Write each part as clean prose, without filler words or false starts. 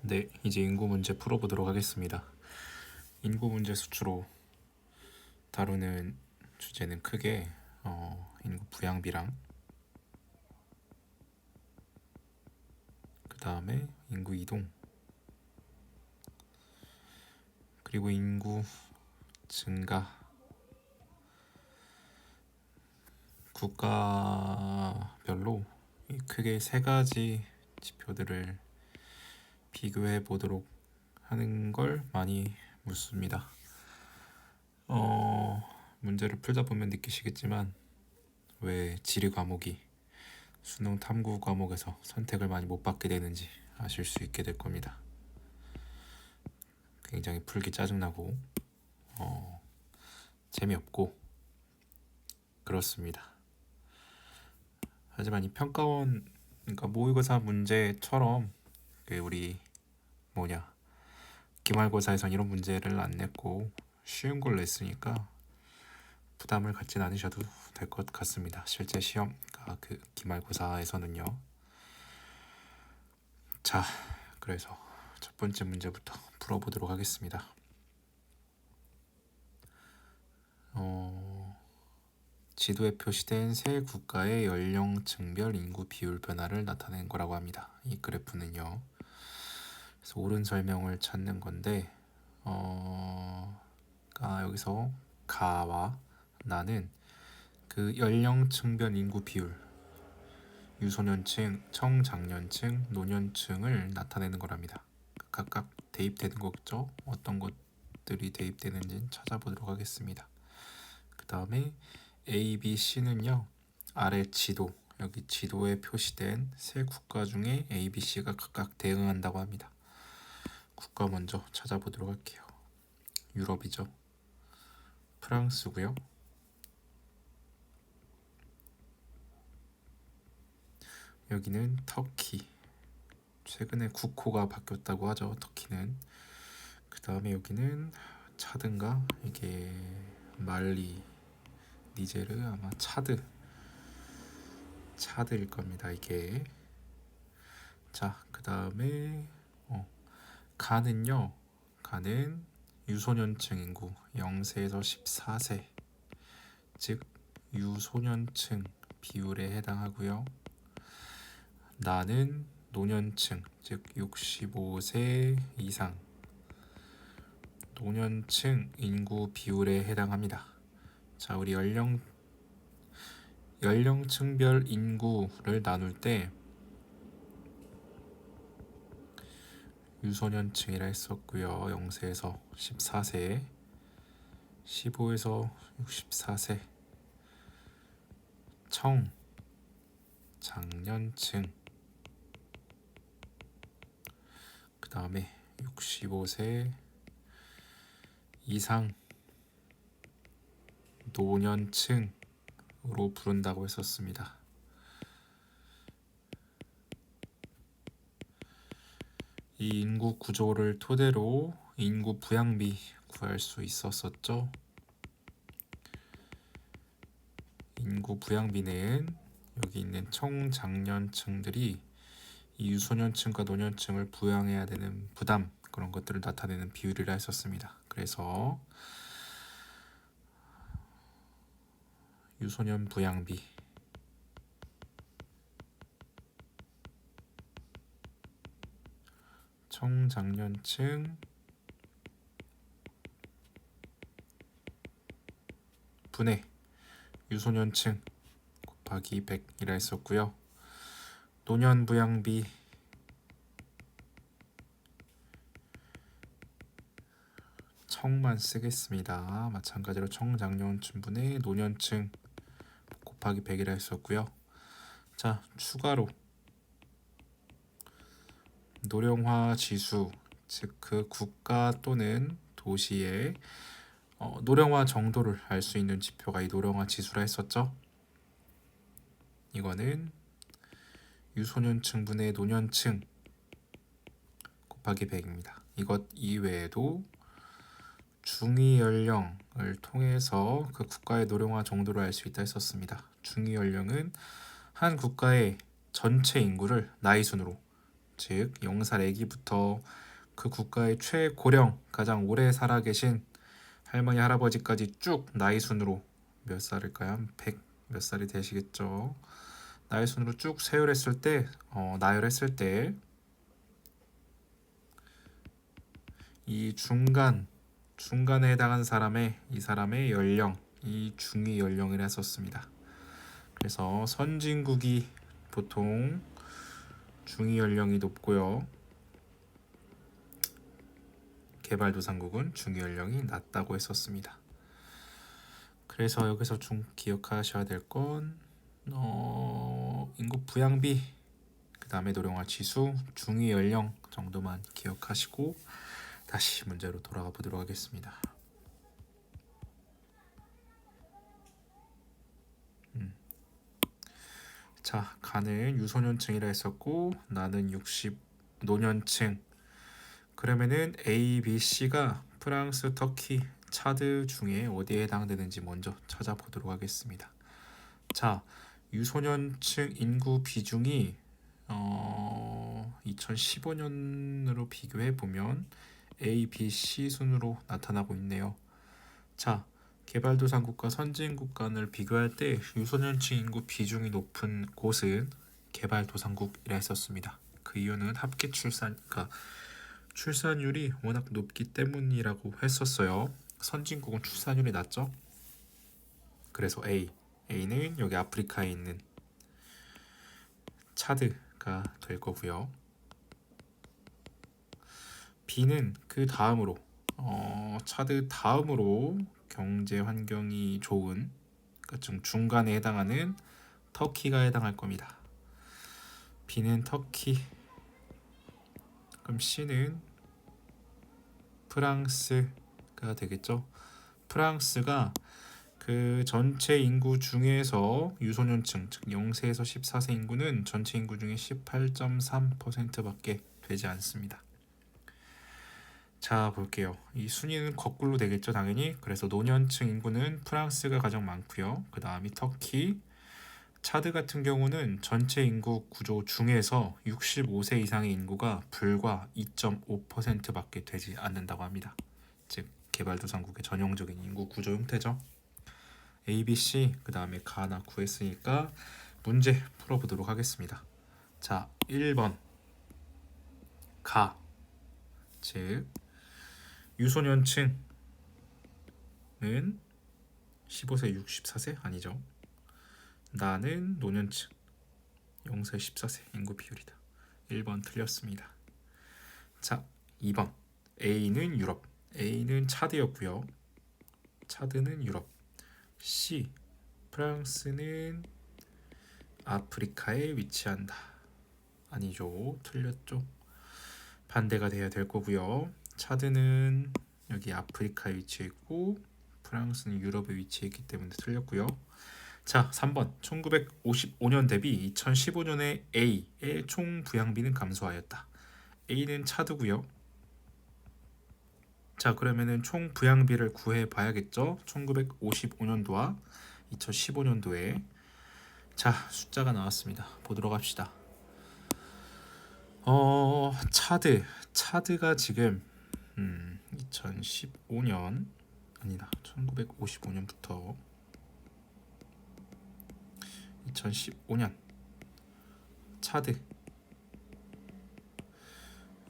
네, 이제 인구 문제 풀어보도록 하겠습니다. 인구 문제 수치로 다루는 주제는 크게 인구 부양비랑 그 다음에 인구 이동 그리고 인구 증가 국가별로 크게 세 가지 지표들을 비교해 보도록 하는 걸 많이 묻습니다. 문제를 풀다 보면 느끼시겠지만 왜 지리 과목이 수능 탐구 과목에서 선택을 많이 못 받게 되는지 아실 수 있게 될 겁니다. 굉장히 풀기 짜증나고 재미없고 그렇습니다. 하지만 이 평가원 그러니까 모의고사 문제처럼 우리 기말고사에선 이런 문제를 안 냈고 쉬운 걸 냈으니까 부담을 갖진 않으셔도 될 것 같습니다. 실제 시험 그 기말고사에서는요. 자, 그래서 첫 번째 문제부터 풀어보도록 하겠습니다. 지도에 표시된 세 국가의 연령층별 인구 비율 변화를 나타낸 거라고 합니다. 이 그래프는요. 그래서 옳은 설명을 찾는 건데 여기서 가와 나는 그 연령층별 인구 비율 유소년층, 청장년층, 노년층을 나타내는 거랍니다. 각각 대입되는 거겠죠? 어떤 것들이 대입되는지 찾아보도록 하겠습니다. 그 다음에 A, B, C는요. 아래 지도, 여기 지도에 표시된 세 국가 중에 A, B, C가 각각 대응한다고 합니다. 국가 먼저 찾아보도록 할게요. 유럽이죠. 프랑스고요. 여기는 터키. 최근에 국호가 바뀌었다고 하죠. 터키는. 그 다음에 여기는 차드인가? 이게 말리, 니제르 아마 차드일 겁니다. 이게. 자, 그 다음에 가는요. 가는 유소년층 인구 0세에서 14세 즉 유소년층 비율에 해당하고요. 나는 노년층 즉 65세 이상 노년층 인구 비율에 해당합니다. 자, 우리 연령층별 인구를 나눌 때 유소년층이라 했었고요. 0세에서 14세 15에서 64세 청장년층 그 다음에 65세 이상 노년층으로 부른다고 했었습니다. 이 인구 구조를 토대로 인구 부양비 구할 수 있었었죠. 인구 부양비는 여기 있는 청장년층들이 이 유소년층과 노년층을 부양해야 되는 부담 그런 것들을 나타내는 비율이라 했었습니다. 그래서 유소년 부양비 청장년층 분의 유소년층 곱하기 100이라 했었고요. 노년 부양비 청만 쓰겠습니다. 마찬가지로 청장년층 분의 노년층 곱하기 100이라 했었고요. 자, 추가로 노령화 지수 즉 그 국가 또는 도시의 노령화 정도를 알 수 있는 지표가 이 노령화 지수라 했었죠. 이거는 유소년층 분의 노년층 곱하기 100입니다. 이것 이외에도 중위 연령을 통해서 그 국가의 노령화 정도를 알 수 있다 했었습니다. 중위 연령은 한 국가의 전체 인구를 나이 순으로 즉 0살 아기부터 그 국가의 최고령 가장 오래 살아 계신 할머니 할아버지까지 쭉 나이 순으로 몇 살일까요? 100 몇 살이 되시겠죠. 나이 순으로 쭉 세율했을 때 나열했을 때 이 중간에 해당하는 이 사람의 연령, 이 중위 연령을 했었습니다. 그래서 선진국이 보통 중위 연령이 높고요. 개발도상국은 중위 연령이 낮다고 했었습니다. 그래서 여기서 기억하셔야 될 건 인구 부양비, 그 다음에 노령화 지수, 중위 연령 정도만 기억하시고 다시 문제로 돌아가 보도록 하겠습니다. 자, 가는 유소년층이라 했었고 나는 60 노년층. 그러면은 A, B, C가 프랑스, 터키, 차드 중에 어디에 해당되는지 먼저 찾아보도록 하겠습니다. 자, 유소년층 인구 비중이 2015년으로 비교해 보면 A, B, C 순으로 나타나고 있네요. 자, 개발도상국과 선진국 간을 비교할 때 유소년층 인구 비중이 높은 곳은 개발도상국이라 했었습니다. 그 이유는 합계 그러니까 출산율이 워낙 높기 때문이라고 했었어요. 선진국은 출산율이 낮죠. 그래서 A는 여기 아프리카에 있는 차드가 될 거고요. B는 그 다음으로 차드 다음으로 경제 환경이 좋은, 그러니까 좀 중간에 해당하는 터키가 해당할 겁니다. B는 터키. 그럼 C는 프랑스가 되겠죠. 프랑스가 그 전체 인구 중에서 유소년층, 즉 0세에서 14세 인구는 전체 인구 중에 18.3%밖에 되지 않습니다. 자, 볼게요. 이 순위는 거꾸로 되겠죠, 당연히. 그래서 노년층 인구는 프랑스가 가장 많고요. 그 다음이 터키, 차드 같은 경우는 전체 인구 구조 중에서 65세 이상의 인구가 불과 2.5%밖에 되지 않는다고 합니다. 즉 개발도상국의 전형적인 인구 구조 형태죠. A, B, C, 그 다음에 가나 구했으니까 문제 풀어보도록 하겠습니다. 자, 1번 즉 유소년층은 15세 64세 아니죠. 나는 노년층 0세 14세 인구 비율이다. 1번 틀렸습니다. 자, 2번 A는 유럽, A는 차드였고요. 차드는 유럽. C, 프랑스는 아프리카에 위치한다. 아니죠, 틀렸죠. 반대가 돼야 될 거고요. 차드는 여기 아프리카에 위치해 있고 프랑스는 유럽에 위치해 있기 때문에 틀렸고요. 자, 3번 1955년 대비 2015년에 A의 총 부양비는 감소하였다. A는 차드고요. 자, 그러면은 총 부양비를 구해 봐야겠죠. 1955년도와 2015년도에 자, 숫자가 나왔습니다. 보도록 합시다. 차드가 지금 2015년 아니다. 1955년부터 2015년 차드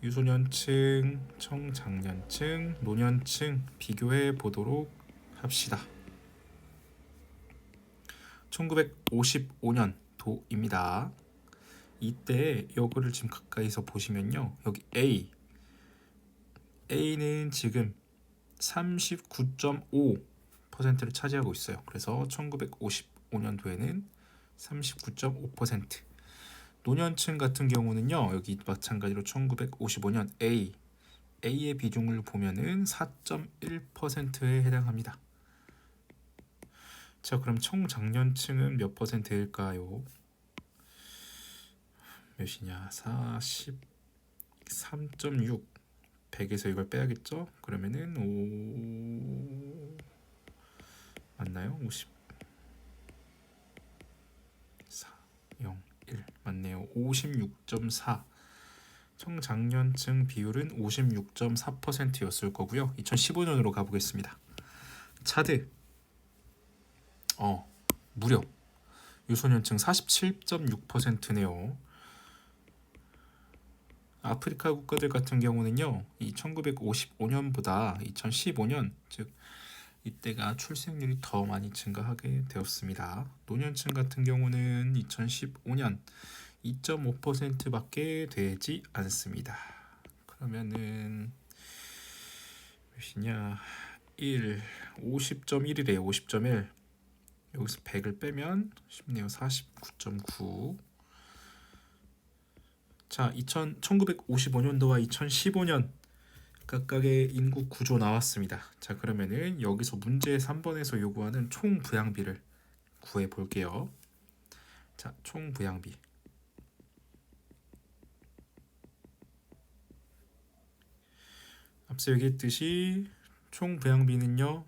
유소년층, 청장년층, 노년층 비교해 보도록 합시다. 1955년도입니다. 이때 여기를 지금 가까이서 보시면요. 여기 A는 지금 39.5%를 차지하고 있어요. 그래서 1955년도에는 39.5%. 노년층 같은 경우는요. 여기 마찬가지로 1955년 A의 비중을 보면은 4.1%에 해당합니다. 자, 그럼 청장년층은 몇 퍼센트일까요? 몇이냐? 43.6. 100에서 이걸 빼야겠죠? 그러면은 5 맞나요? 50 4 0 1 맞네요. 56.4. 청장년층 비율은 56.4%였을 거고요. 2015년으로 가보겠습니다. 차드 무려 유소년층 47.6%네요. 아프리카 국가들 같은 경우는요, 이 1955년보다 2015년, 즉 이때가 출생률이 더 많이 증가하게 되었습니다. 노년층 같은 경우는 2015년 2.5%밖에 되지 않습니다. 그러면은 몇이냐? 50.1이래요. 50.1. 여기서 100을 빼면 쉽네요. 49.9. 자, 1955년도와 2015년 각각의 인구 구조 나왔습니다. 자, 그러면은 여기서 문제 3번에서 요구하는 총 부양비를 구해 볼게요. 자, 총 부양비. 앞서 얘기했듯이 총 부양비는요.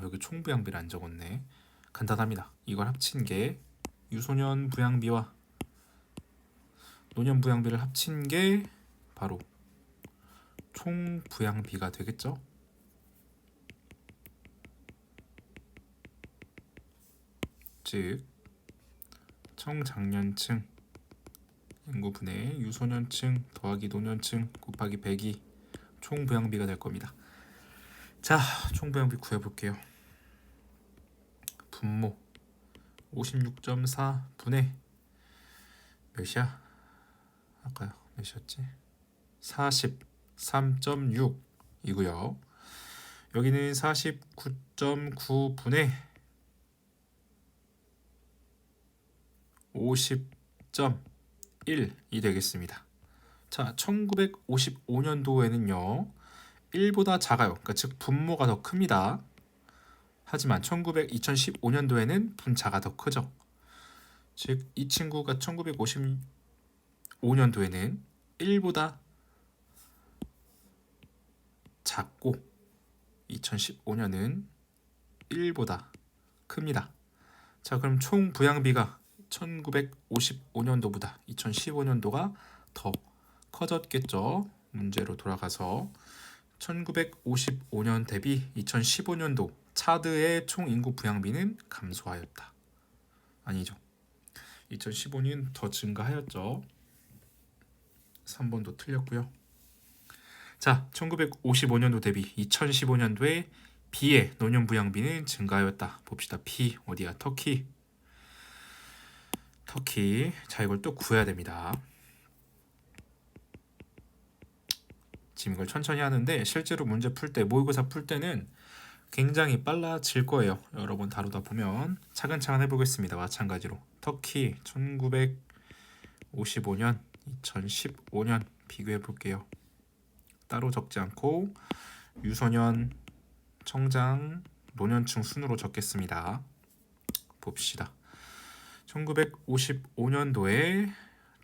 여기 총 부양비를 안 적었네. 간단합니다. 이걸 합친 게 유소년 부양비와 노년 부양비를 합친 게 바로 총 부양비가 되겠죠. 즉 청장년층 인구분의 유소년층 더하기 노년층 곱하기 100이 총 부양비가 될 겁니다. 자, 총 부양비 구해볼게요. 분모 56.4 분의 몇이야? 아까요 몇이었지? 43.6 이고요. 여기는 49.9 분의 50.1이 되겠습니다. 자, 1955년도에는요 1보다 작아요. 그러니까 즉 분모가 더 큽니다. 하지만 2015년도에는 분자가 더 크죠. 즉 이 친구가 1955년도에는 1보다 작고 2015년은 1보다 큽니다. 자, 그럼 총 부양비가 1955년도보다 2015년도가 더 커졌겠죠. 문제로 돌아가서 1955년 대비 2015년도 차드의 총 인구 부양비는 감소하였다. 아니죠. 2015년 더 증가하였죠. 3번도 틀렸고요. 자, 1955년도 대비 2015년도에 B의 노년 부양비는 증가하였다. 봅시다. B 어디야? 터키. 자, 이걸 또 구해야 됩니다. 지금 이걸 천천히 하는데 실제로 문제 풀 때, 모의고사 풀 때는 굉장히 빨라질 거예요. 여러 번 다루다 보면 차근차근 해보겠습니다. 마찬가지로 터키 1955년, 2015년 비교해 볼게요. 따로 적지 않고 유소년, 청장, 노년층 순으로 적겠습니다. 봅시다. 1955년도에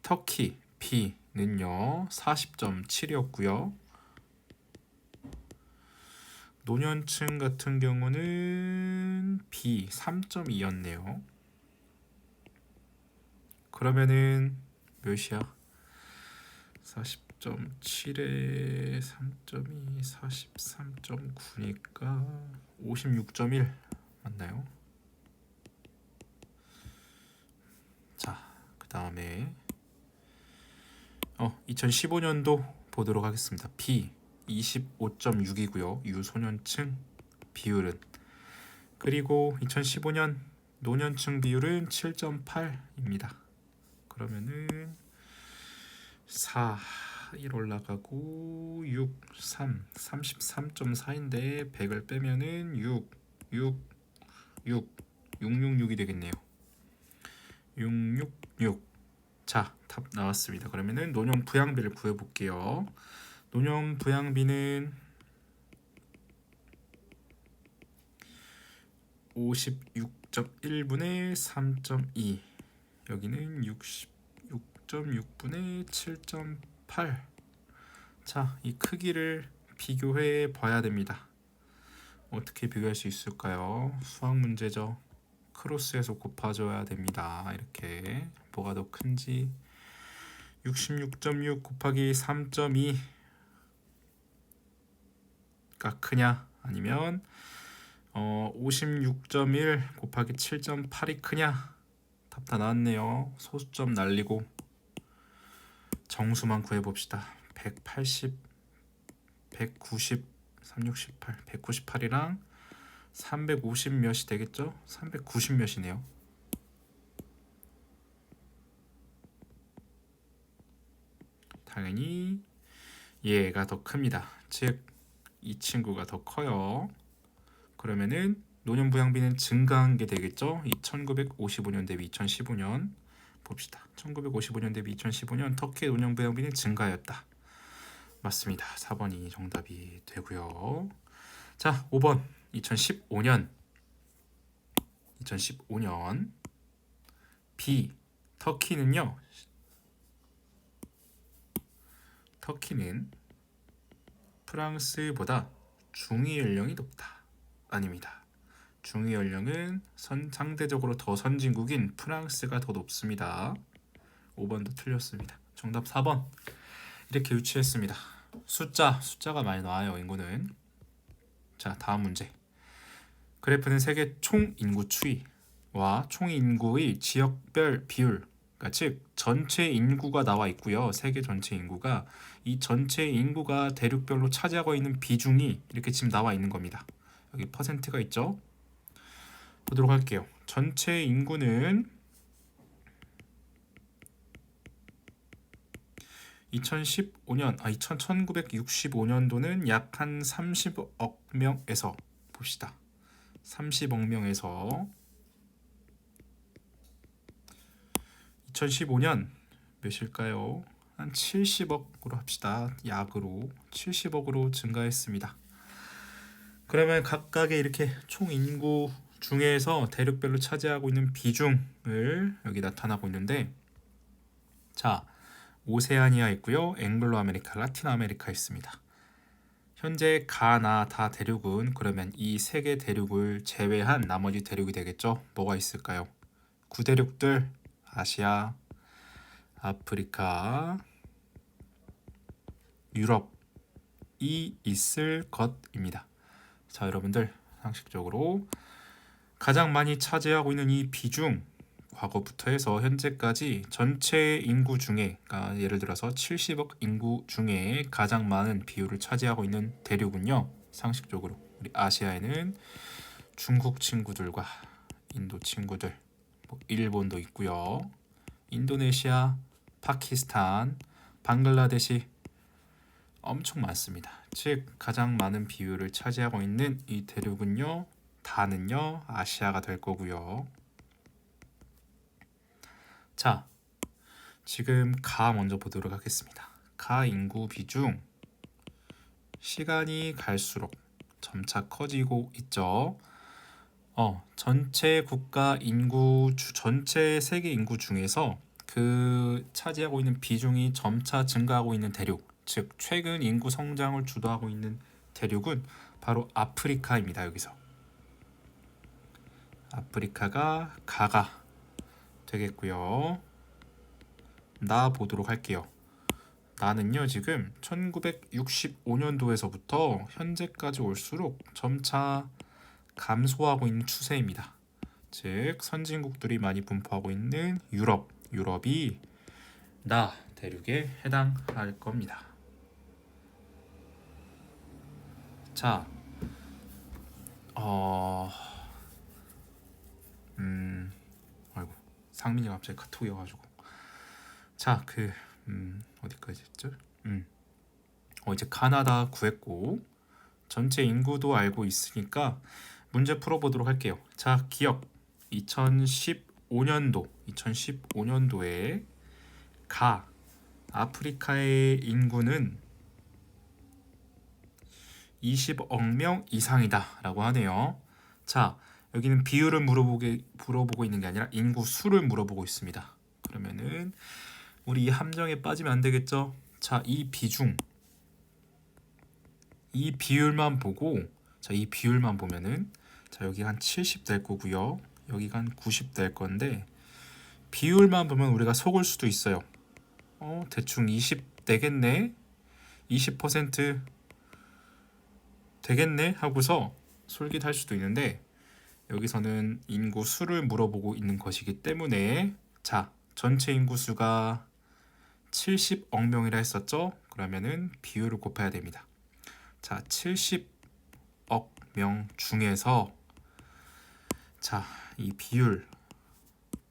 터키 B는요 40.7이었고요. 노년층 같은 경우는 B 3.2였네요. 그러면은 몇이야? 40.7에 3.2 43.9니까 56.1 맞나요? 자, 그 다음에 2015년도 보도록 하겠습니다. B 25.6이고요. 유소년층 비율은, 그리고 2015년 노년층 비율은 7.8입니다. 그러면은 4 1 올라가고 6 3 33.4인데 100을 빼면은 666이 되겠네요. 666. 자, 답 나왔습니다. 그러면은 노년 부양비를 구해 볼게요. 노년 부양비는 56.1분의 3.2, 여기는 66.6분의 7.8. 자, 이 크기를 비교해 봐야 됩니다. 어떻게 비교할 수 있을까요? 수학 문제죠. 크로스해서 곱아줘야 됩니다. 이렇게 뭐가 더 큰지 66.6 곱하기 3.2가 크냐, 아니면 56.1 곱하기 7.8이 크냐? 답 다 나왔네요. 소수점 날리고 정수만 구해봅시다. 180, 190, 368, 198이랑 350 몇이 되겠죠? 390 몇이네요. 당연히 얘가 더 큽니다. 즉 이 친구가 더 커요. 그러면은 노년부양비는 증가한 게 되겠죠? 1955년 대비 2015년 봅시다. 1955년 대비 2015년 터키의 노년부양비는 증가하였다. 맞습니다. 4번이 정답이 되고요. 자, 5번 2015년 B 터키는 프랑스보다 중위 연령이 높다. 아닙니다. 중위 연령은 상대적으로 더 선진국인 프랑스가 더 높습니다. 5번도 틀렸습니다. 정답 4번. 이렇게 유추했습니다. 숫자가 많이 나와요. 인구는. 자, 다음 문제. 그래프는 세계 총 인구 추이와 총 인구의 지역별 비율, 그러니까 즉 전체 인구가 나와 있고요. 세계 전체 인구가, 이 전체 인구가 대륙별로 차지하고 있는 비중이 이렇게 지금 나와 있는 겁니다. 여기 퍼센트가 있죠. 보도록 할게요. 전체 인구는 1965년도는 약 한 30억 명에서 봅시다. 30억 명에서 2015년 몇일까요? 한 70억으로 합시다. 약으로 70억으로 증가했습니다. 그러면 각각의 이렇게 총 인구 중에서 대륙별로 차지하고 있는 비중을 여기 나타나고 있는데, 자, 오세아니아 있고요. 앵글로 아메리카, 라틴 아메리카 있습니다. 현재 가나 다 대륙은 그러면 이 세 개 대륙을 제외한 나머지 대륙이 되겠죠. 뭐가 있을까요? 9대륙들, 아시아, 아프리카, 유럽이 있을 것입니다. 자, 여러분들 상식적으로 가장 많이 차지하고 있는 이 비중, 과거부터 해서 현재까지 전체 인구 중에, 그러니까 예를 들어서 70억 인구 중에 가장 많은 비율을 차지하고 있는 대륙은요, 상식적으로 우리 아시아에는 중국 친구들과 인도 친구들, 일본도 있고요, 인도네시아, 파키스탄, 방글라데시 엄청 많습니다. 즉 가장 많은 비율을 차지하고 있는 이 대륙은요, 다는요 아시아가 될 거고요. 자, 지금 가 먼저 보도록 하겠습니다. 가 인구 비중, 시간이 갈수록 점차 커지고 있죠. 전체 국가 인구 전체 세계 인구 중에서 그 차지하고 있는 비중이 점차 증가하고 있는 대륙, 즉 최근 인구 성장을 주도하고 있는 대륙은 바로 아프리카입니다. 여기서 아프리카가 가가 되겠고요. 나 보도록 할게요. 나는요 지금 1965년도에서부터 현재까지 올수록 점차 감소하고 있는 추세입니다. 즉 선진국들이 많이 분포하고 있는 유럽이 나 대륙에 해당할 겁니다. 자, 아이고, 상민이가 갑자기 카톡이 와가지고. 자, 어디까지 했죠? 이제 카나다 구했고 전체 인구도 알고 있으니까 문제 풀어보도록 할게요. 자, 기억 2015년도에 아프리카의 인구는 20억 명 이상이다 라고 하네요. 자, 여기는 비율을 물어보고 있는 게 아니라 인구 수를 물어보고 있습니다. 그러면은 우리 이 함정에 빠지면 안 되겠죠? 자, 이 비율만 보면은, 자, 여기 한 70 될 거고요. 여기가 한 90 될 건데, 비율만 보면 우리가 속을 수도 있어요. 대충 20 되겠네, 20% 되겠네 하고서 솔깃할 수도 있는데, 여기서는 인구 수를 물어보고 있는 것이기 때문에, 자, 전체 인구 수가 70억 명이라 했었죠? 그러면은 비율을 곱해야 됩니다. 자, 70억 명 중에서, 자, 이 비율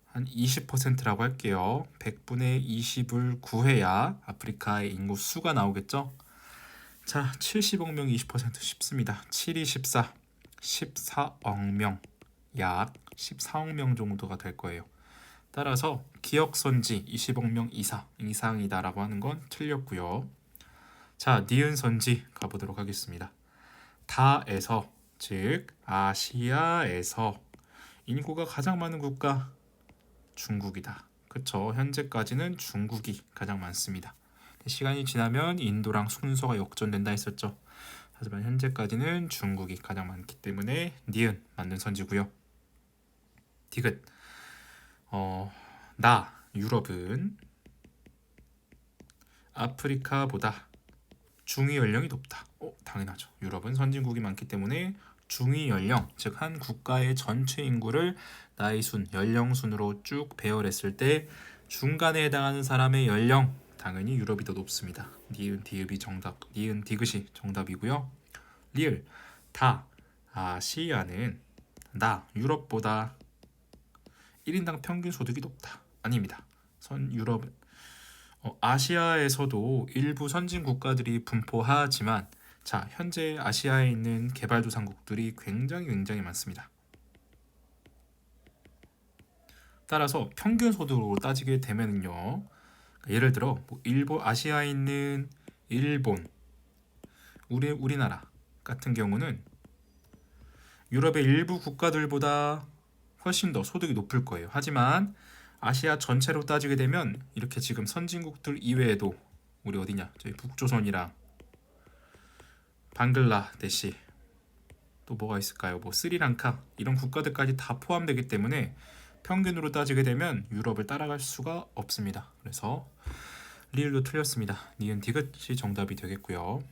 한 20%라고 할게요. 100분의 20을 구해야 아프리카의 인구 수가 나오겠죠? 자, 70억 명 20% 쉽습니다. 7, 2, 14, 14억 명, 약 14억 명 정도가 될 거예요. 따라서 기억선지 20억 명 이상이다라고 하는 건 틀렸고요. 자, 니은선지 가보도록 하겠습니다. 다에서, 즉 아시아에서 인구가 가장 많은 국가 중국이다. 그쵸? 현재까지는 중국이 가장 많습니다. 시간이 지나면 인도랑 순서가 역전된다 했었죠. 하지만 현재까지는 중국이 가장 많기 때문에 니은 맞는 선지고요. 디귿, 유럽은 아프리카보다 중위 연령이 높다. 당연하죠. 유럽은 선진국이 많기 때문에 중위 연령, 즉 한 국가의 전체 인구를 나이 순, 연령 순으로 쭉 배열했을 때 중간에 해당하는 사람의 연령, 당연히 유럽이 더 높습니다. 니은 디귿이 정답, 니은 디귿이 정답이고요. 리을, 아시아는 유럽보다 1인당 평균 소득이 높다. 아닙니다. 유럽, 아시아에서도 일부 선진 국가들이 분포하지만, 자, 현재 아시아에 있는 개발도상국들이 굉장히 많습니다. 따라서 평균 소득으로 따지게 되면요, 예를 들어 아시아에 있는 일본, 우리나라 같은 경우는 유럽의 일부 국가들보다 훨씬 더 소득이 높을 거예요. 하지만 아시아 전체로 따지게 되면 이렇게 지금 선진국들 이외에도 우리 어디냐, 저희 북조선이랑 방글라데시, 또 뭐가 있을까요? 스리랑카, 이런 국가들까지 다 포함되기 때문에 평균으로 따지게 되면 유럽을 따라갈 수가 없습니다. 그래서 리을도 틀렸습니다. 니은 디귿이 정답이 되겠고요.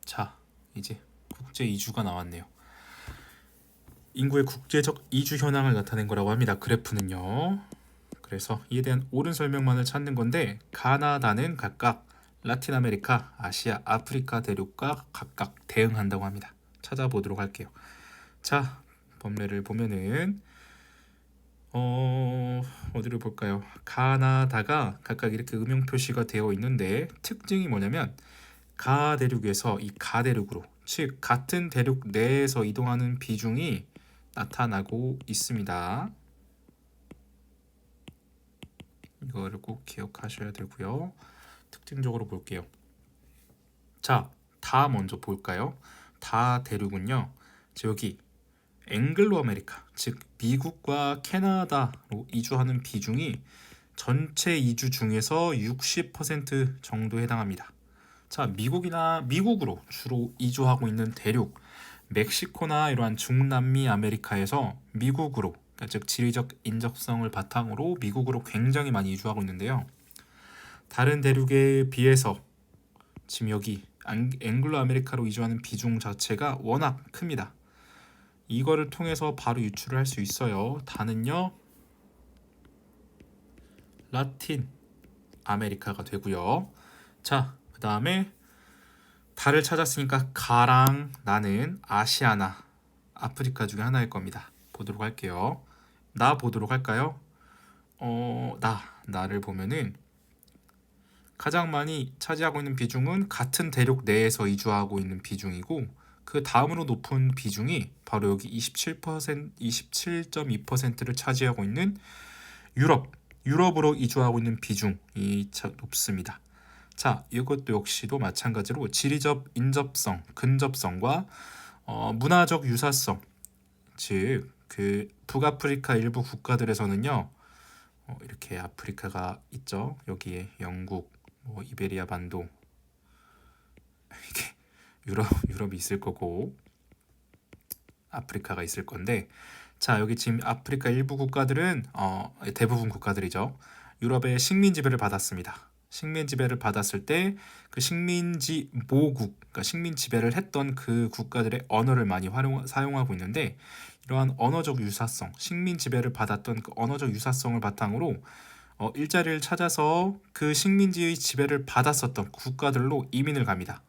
자, 이제 국제 이주가 나왔네요. 인구의 국제적 이주 현황을 나타낸 거라고 합니다. 그래프는요. 그래서 이에 대한 옳은 설명만을 찾는 건데, 가나다는 각각 라틴 아메리카, 아시아, 아프리카 대륙과 각각 대응한다고 합니다. 찾아보도록 할게요. 자, 범례를 보면은 어디를 볼까요? 가나다가 각각 이렇게 음영 표시가 되어 있는데, 특징이 뭐냐면 가 대륙에서 이 가 대륙으로, 즉 같은 대륙 내에서 이동하는 비중이 나타나고 있습니다. 이거를 꼭 기억하셔야 되고요. 특징적으로 볼게요. 자, 다 먼저 볼까요? 다 대륙은요, 여기 앵글로 아메리카, 즉 미국과 캐나다로 이주하는 비중이 전체 이주 중에서 60% 정도 해당합니다. 자, 미국으로 주로 이주하고 있는 대륙, 멕시코나 이러한 중남미 아메리카에서 미국으로, 그러니까 즉 지리적 인접성을 바탕으로 미국으로 굉장히 많이 이주하고 있는데요. 다른 대륙에 비해서 지금 여기 앵글로 아메리카로 이주하는 비중 자체가 워낙 큽니다. 이거를 통해서 바로 유추를 할 수 있어요. 다는요, 라틴 아메리카가 되고요. 자, 그 다음에 다를 찾았으니까 가랑 나는 아시아나 아프리카 중에 하나일 겁니다. 보도록 할게요. 보도록 할까요? 나를 보면은 가장 많이 차지하고 있는 비중은 같은 대륙 내에서 이주하고 있는 비중이고, 그 다음으로 높은 비중이 바로 여기 27.2%를 차지하고 있는 유럽으로 이주하고 있는 비중이 높습니다. 자, 이것도 역시도 마찬가지로 지리적 인접성, 근접성과 문화적 유사성, 즉 그 북아프리카 일부 국가들에서는요, 이렇게 아프리카가 있죠. 여기에 영국, 이베리아 반도, 이게 유럽이 있을 거고 아프리카가 있을 건데, 자, 여기 지금 아프리카 일부 국가들은 대부분 국가들이죠. 유럽의 식민 지배를 받았습니다. 식민 지배를 받았을 때 그 식민지 모국, 그러니까 식민 지배를 했던 그 국가들의 언어를 많이 사용하고 있는데, 이러한 언어적 유사성, 식민 지배를 받았던 그 언어적 유사성을 바탕으로 일자리를 찾아서 그 식민지의 지배를 받았었던 국가들로 이민을 갑니다.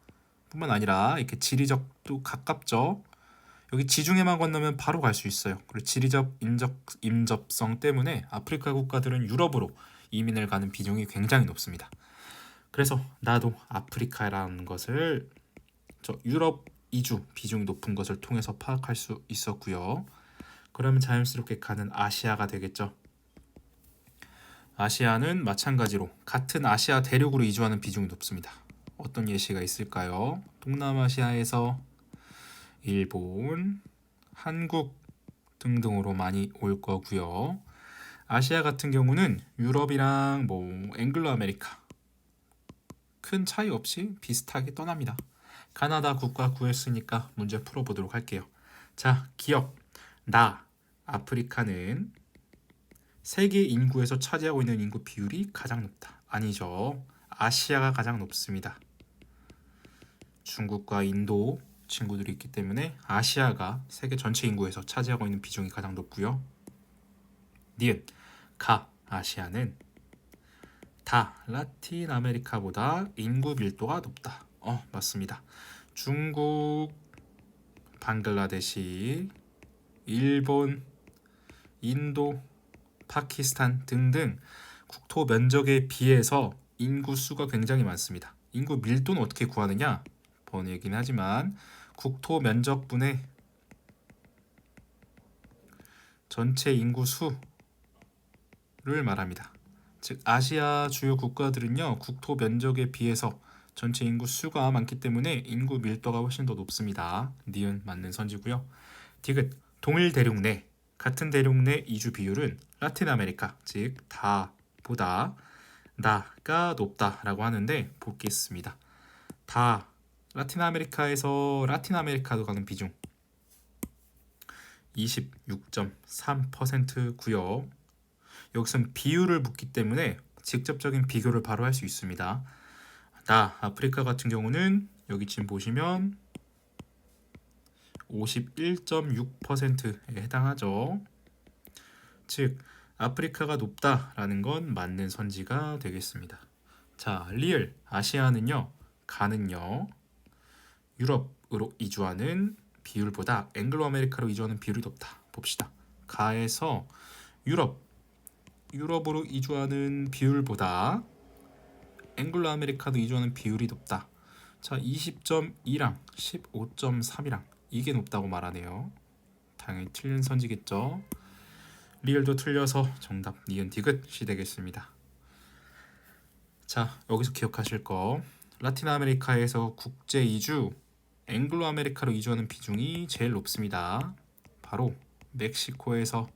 뿐만 아니라 이렇게 지리적도 가깝죠. 여기 지중해만 건너면 바로 갈 수 있어요. 그리고 지리적 인접성 때문에 아프리카 국가들은 유럽으로 이민을 가는 비중이 굉장히 높습니다. 그래서 나도 아프리카라는 것을 유럽 이주 비중이 높은 것을 통해서 파악할 수 있었고요. 그러면 자연스럽게 가는 아시아가 되겠죠. 아시아는 마찬가지로 같은 아시아 대륙으로 이주하는 비중이 높습니다. 어떤 예시가 있을까요? 동남아시아에서 일본, 한국 등등으로 많이 올 거고요. 아시아 같은 경우는 유럽이랑 앵글로 아메리카 큰 차이 없이 비슷하게 떠납니다. 가나다 국가 구했으니까 문제 풀어보도록 할게요. 자, 기억. 아프리카는 세계 인구에서 차지하고 있는 인구 비율이 가장 높다. 아니죠. 아시아가 가장 높습니다. 중국과 인도 친구들이 있기 때문에 아시아가 세계 전체 인구에서 차지하고 있는 비중이 가장 높고요. 아시아는 라틴 아메리카보다 인구 밀도가 높다. 맞습니다. 중국, 방글라데시, 일본, 인도, 파키스탄 등등 국토 면적에 비해서 인구 수가 굉장히 많습니다. 인구 밀도는 어떻게 구하느냐? 번 얘기는 하지만 국토 면적분의 전체 인구 수를 말합니다. 즉 아시아 주요 국가들은요, 국토 면적에 비해서 전체 인구 수가 많기 때문에 인구 밀도가 훨씬 더 높습니다. 니은 맞는 선지고요. 동일 대륙 내 같은 대륙 내 이주 비율은 라틴 아메리카, 즉 다보다 나가 높다라고 하는데, 보겠습니다. 라틴 아메리카에서 라틴 아메리카로 가는 비중 26.3%고요. 여기서는 비율을 묻기 때문에 직접적인 비교를 바로 할 수 있습니다. 아프리카 같은 경우는 여기 지금 보시면 51.6%에 해당하죠. 즉 아프리카가 높다라는 건 맞는 선지가 되겠습니다. 자, 리을 아시아는요, 가는요 유럽으로 이주하는 비율보다 앵글로 아메리카로 이주하는 비율이 높다. 봅시다. 가에서 유럽으로 이주하는 비율보다 앵글로 아메리카도 이주하는 비율이 높다. 자, 20.2랑 15.3이랑 이게 높다고 말하네요. 당연히 틀린 선지겠죠. 리을도 틀려서 정답 니은 디귿이 되겠습니다. 자, 여기서 기억하실 거, 라틴 아메리카에서 국제 이주 앵글로 아메리카로 이주하는 비중이 제일 높습니다. 바로 멕시코에서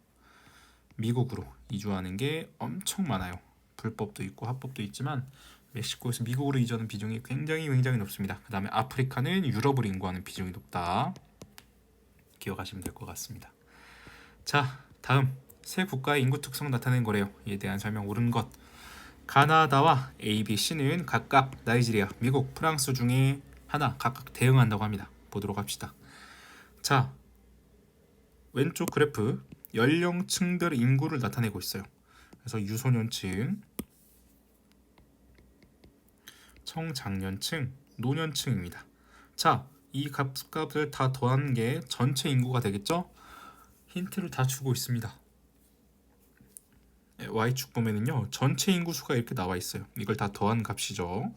미국으로 이주하는 게 엄청 많아요. 불법도 있고 합법도 있지만 멕시코에서 미국으로 이주하는 비중이 굉장히 높습니다. 그 다음에 아프리카는 유럽으로 인구하는 비중이 높다. 기억하시면 될 것 같습니다. 자, 다음 세 국가의 인구 특성 나타낸 거래요. 이에 대한 설명 옳은 것. 가나다와 A, B, C는 각각 나이지리아, 미국, 프랑스 중에 하나 각각 대응한다고 합니다. 보도록 합시다. 자, 왼쪽 그래프 연령층별 인구를 나타내고 있어요. 그래서 유소년층, 청장년층, 노년층입니다. 자, 이 값을 다 더한 게 전체 인구가 되겠죠? 힌트를 다 주고 있습니다. Y축 보면은요, 전체 인구 수가 이렇게 나와 있어요. 이걸 다 더한 값이죠.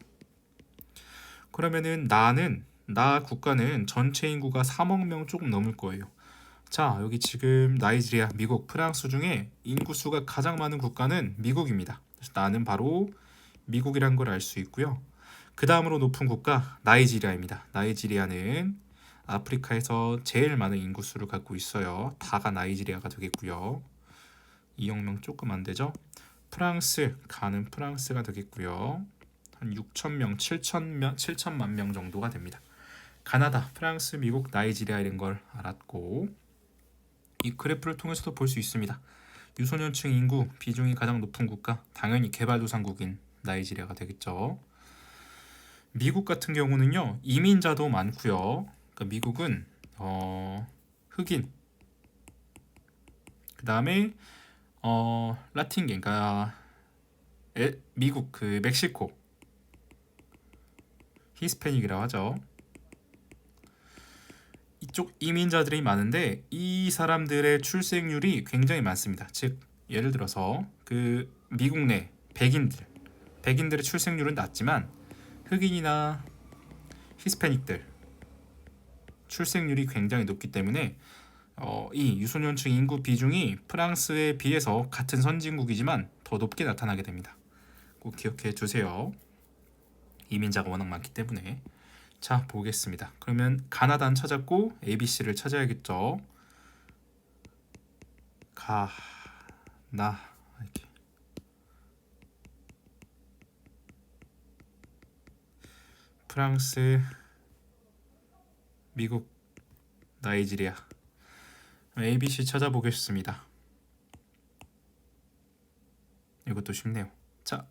그러면은 나 국가는 전체 인구가 3억 명 조금 넘을 거예요. 자, 여기 지금 나이지리아, 미국, 프랑스 중에 인구 수가 가장 많은 국가는 미국입니다. 그래서 나는 바로 미국이란 걸 알 수 있고요. 그 다음으로 높은 국가 나이지리아입니다. 나이지리아는 아프리카에서 제일 많은 인구 수를 갖고 있어요. 다가 나이지리아가 되겠고요. 2억 명 조금 안 되죠. 가는 프랑스가 되겠고요. 한 6,000명, 7천만 명 정도가 됩니다. 가나다, 프랑스, 미국, 나이지리아 이런 걸 알았고, 이 그래프를 통해서도 볼 수 있습니다. 유소년층 인구 비중이 가장 높은 국가, 당연히 개발도상국인 나이지리아가 되겠죠. 미국 같은 경우는요, 이민자도 많고요. 그러니까 미국은 흑인, 그 다음에 라틴계, 그러니까 미국 그 멕시코 히스패닉이라고 하죠. 이쪽 이민자들이 많은데 이 사람들의 출생률이 굉장히 많습니다. 즉 예를 들어서 그 미국 내 백인들의 출생률은 낮지만 흑인이나 히스패닉들 출생률이 굉장히 높기 때문에 이 유소년층 인구 비중이 프랑스에 비해서 같은 선진국이지만 더 높게 나타나게 됩니다. 꼭 기억해 주세요. 이민자가 워낙 많기 때문에. 자, 보겠습니다. 그러면 가나다는 찾았고 ABC를 찾아야겠죠. 이렇게. 프랑스, 미국, 나이지리아. ABC 찾아보겠습니다. 이것도 쉽네요. 자,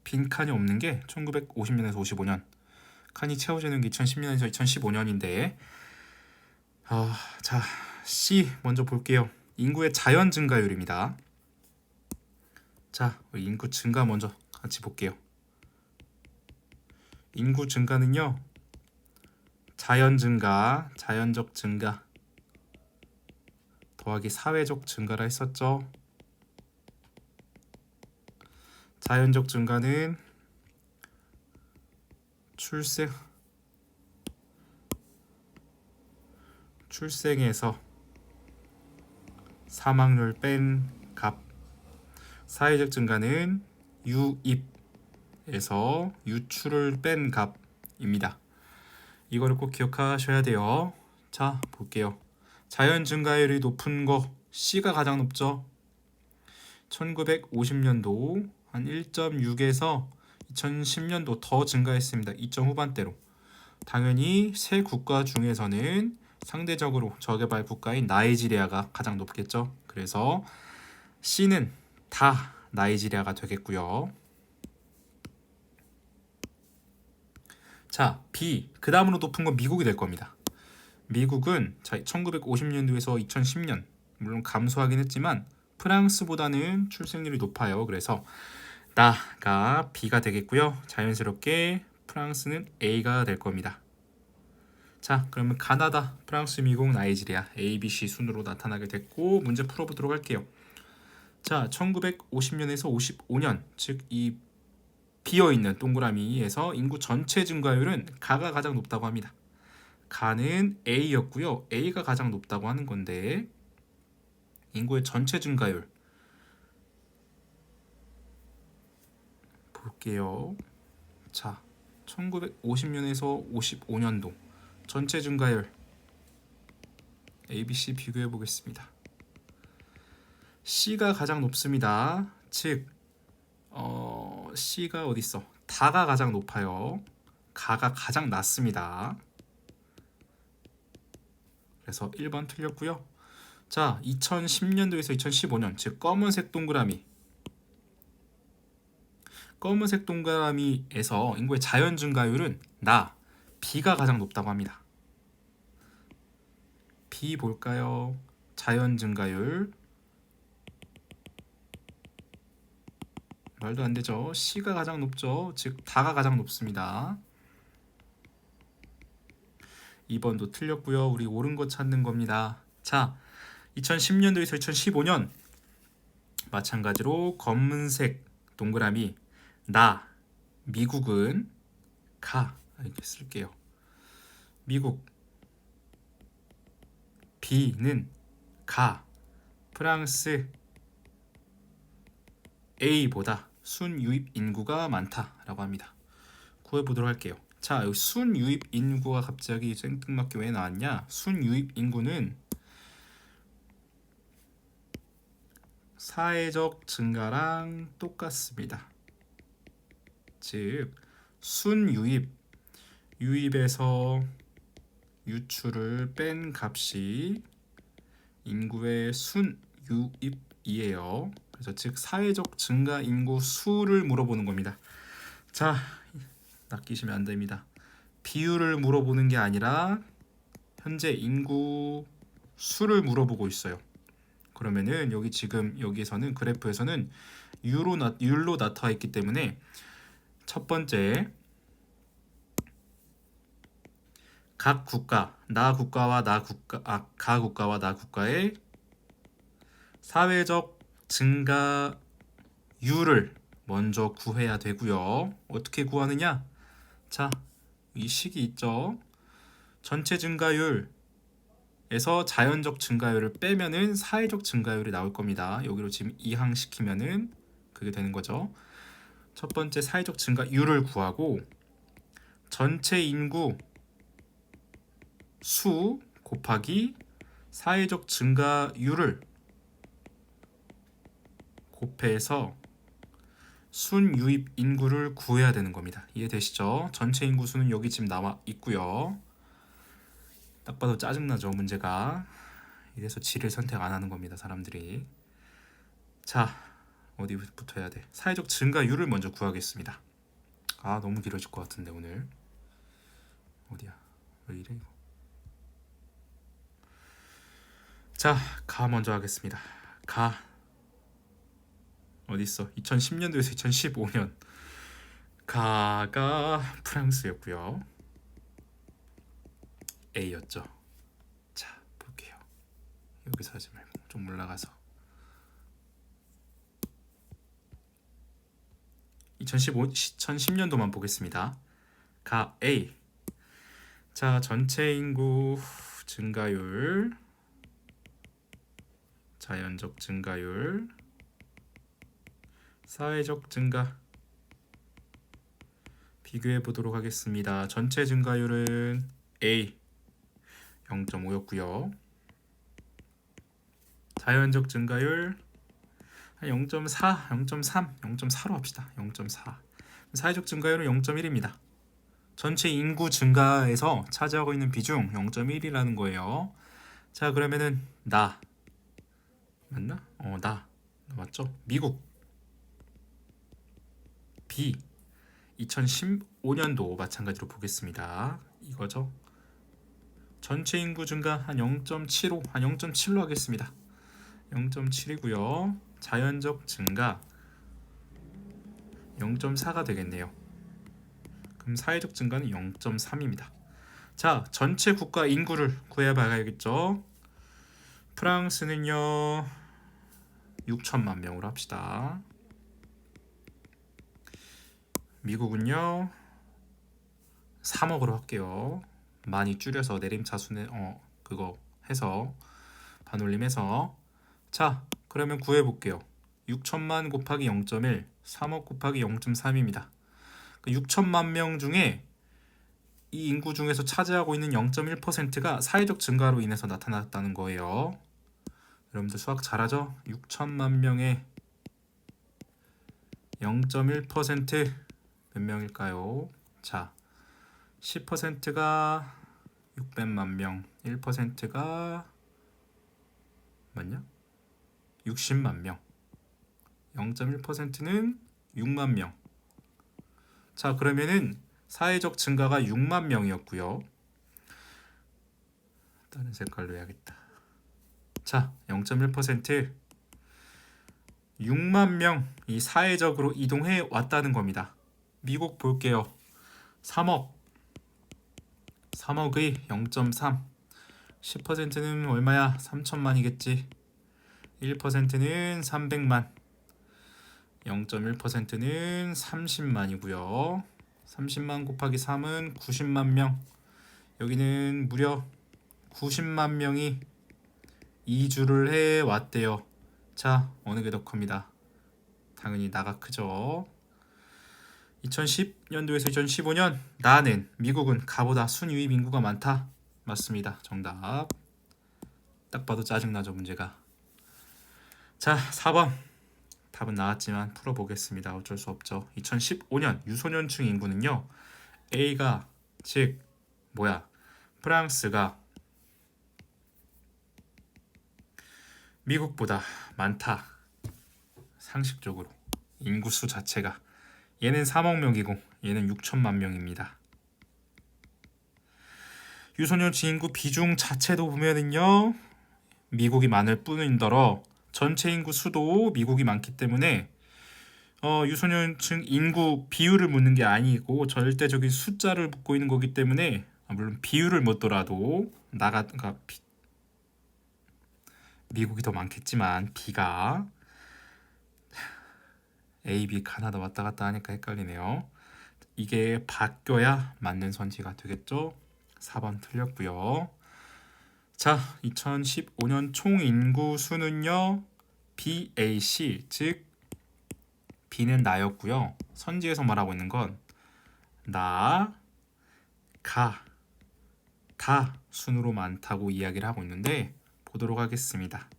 빈 칸이 없는 게 1950년에서 55년, 칸이 채워지는 게 2010년에서 2015년인데 자, C 먼저 볼게요. 인구의 자연 증가율입니다. 자, 우리 인구 증가 먼저 같이 볼게요. 인구 증가는요, 자연 증가, 자연적 증가 더하기 사회적 증가라 했었죠. 자연적 증가는 출생에서 사망률 뺀 값. 사회적 증가는 유입에서 유출을 뺀 값입니다. 이거를 꼭 기억하셔야 돼요. 자, 볼게요. 자연 증가율이 높은 거 C가 가장 높죠. 1950년도 한 1.6에서 2010년도 더 증가했습니다. 2점 후반대로. 당연히 세 국가 중에서는 상대적으로 저개발 국가인 나이지리아가 가장 높겠죠. 그래서 C는 다 나이지리아가 되겠고요. 자, B. 그 다음으로 높은 건 미국이 될 겁니다. 미국은 1950년도에서 2010년 물론 감소하긴 했지만 프랑스보다는 출생률이 높아요. 그래서 나가 B가 되겠고요. 자연스럽게 프랑스는 A가 될 겁니다. 자, 그러면 가나다, 프랑스, 미국, 나이지리아 A, B, C 순으로 나타나게 됐고 문제 풀어보도록 할게요. 자, 1950년에서 55년, 즉 이 비어있는 동그라미에서 인구 전체 증가율은 가가 가장 높다고 합니다. 가는 A였고요. A가 가장 높다고 하는 건데 인구의 전체 증가율 볼게요. 자, 1950년에서 55년도 전체 증가율 ABC 비교해 보겠습니다. C가 가장 높습니다. 즉 C가 어디 있어? 다가 가장 높아요. 가가 가장 낮습니다. 그래서 1번 틀렸고요. 자, 2010년도에서 2015년, 즉 검은색 동그라미에서 인구의 자연 증가율은 B가 가장 높다고 합니다. B 볼까요? 자연 증가율 말도 안 되죠. C가 가장 높죠. 즉 다가 가장 높습니다. 2번도 틀렸고요. 우리 옳은 거 찾는 겁니다. 자, 2010년도에서 2015년 마찬가지로 검은색 동그라미 미국은 가 이렇게 쓸게요. 미국 B는 가, 프랑스 A보다 순유입 인구가 많다라고 합니다. 구해보도록 할게요. 자, 여기 순유입 인구가 갑자기 생뚱맞게 왜 나왔냐? 순유입 인구는 사회적 증가랑 똑같습니다. 즉 유입에서 유출을 뺀 값이 인구의 순 유입이에요. 그래서 즉 사회적 증가 인구 수를 물어보는 겁니다. 자, 낚이시면 안 됩니다. 비율을 물어보는 게 아니라 현재 인구 수를 물어보고 있어요. 그러면은 여기 지금 여기에서는 그래프에서는 율로 나타나 있기 때문에 첫 번째 각 국가, 가 국가와 나 국가의 사회적 증가율을 먼저 구해야 되고요. 어떻게 구하느냐? 자, 이 식이 있죠. 전체 증가율에서 자연적 증가율을 빼면은 사회적 증가율이 나올 겁니다. 여기로 지금 이항시키면은 그게 되는 거죠. 첫 번째 사회적 증가율을 구하고 전체 인구 수 곱하기 사회적 증가율을 곱해서 순유입 인구를 구해야 되는 겁니다. 이해되시죠? 전체 인구 수는 여기 지금 나와 있고요. 딱 봐도 짜증나죠, 문제가. 이래서 G를 선택 안 하는 겁니다, 사람들이. 자, 어디부터 해야 돼? 사회적 증가율을 먼저 구하겠습니다. 아, 너무 길어질 것 같은데 오늘. 어디야? 왜 이래 이거? 자, 가 먼저 하겠습니다. 가 어디 있어? 2010년도에서 2015년. 가가 프랑스였고요. A였죠. 자, 볼게요. 여기서 하지 말고 좀 올라가서 2010년도만 보겠습니다. 가 A. 자, 전체 인구 증가율, 자연적 증가율, 사회적 증가 비교해 보도록 하겠습니다. 전체 증가율은 A 0.5였고요. 자연적 증가율 0.4, 0.3, 0.4로 합시다. 0.4. 사회적 증가율은 0.1입니다. 전체 인구 증가에서 차지하고 있는 비중 0.1이라는 거예요. 자, 그러면은 나 맞나? 나 맞죠? 미국 B 2015년도 마찬가지로 보겠습니다. 이거죠. 전체 인구 증가 한 0.75, 한 0.7로 하겠습니다. 0.7이고요. 자연적 증가 0.4가 되겠네요. 그럼 사회적 증가는 0.3입니다. 자, 전체 국가 인구를 구해봐야겠죠. 프랑스는요 6천만 명으로 합시다. 미국은요 3억으로 할게요. 많이 줄여서 내림차순에 그거 해서 반올림해서. 자, 그러면 구해볼게요. 6천만 곱하기 0.1 3억 곱하기 0.3입니다. 6천만 명 중에 이 인구 중에서 차지하고 있는 0.1%가 사회적 증가로 인해서 나타났다는 거예요. 여러분들 수학 잘하죠? 6천만 명의 0.1% 몇 명일까요? 자, 10%가 600만 명, 1%가 맞냐? 60만 명. 0.1%는 6만 명. 자, 그러면은 사회적 증가가 6만 명이었고요. 다른 색깔로 해야겠다. 자, 0.1% 6만 명이 사회적으로 이동해 왔다는 겁니다. 미국 볼게요. 3억의 0.3 10%는 얼마야? 3천만이겠지. 1%는 300만 0.1%는 30만이고요. 30만 곱하기 3은 90만 명. 여기는 무려 90만 명이 이주를 해왔대요. 자, 어느 게 더 큽니다. 당연히 나가 크죠. 2010년도에서 2015년 나는 미국은 가보다 순유입 인구가 많다. 맞습니다. 정답. 딱 봐도 짜증나죠, 문제가. 자, 4번 답은 나왔지만 풀어보겠습니다. 어쩔 수 없죠. 2015년 유소년층 인구는요 A가 즉 프랑스가 미국보다 많다. 상식적으로 인구수 자체가 얘는 3억 명이고 얘는 6천만 명입니다. 유소년층 인구 비중 자체도 보면은요 미국이 많을 뿐인더러 전체 인구 수도 미국이 많기 때문에 유소년층 인구 비율을 묻는 게 아니고 절대적인 숫자를 묻고 있는 거기 때문에 물론 비율을 묻더라도 그러니까 미국이 더 많겠지만 B가 A, B, 카나다 왔다 갔다 하니까 헷갈리네요. 이게 바뀌어야 맞는 선지가 되겠죠? 4번 틀렸고요. 자, 2015년 총 인구 수는요. BAC, 즉 B는 나였고요. 선지에서 말하고 있는 건 나, 가, 다 순으로 많다고 이야기를 하고 있는데 보도록 하겠습니다.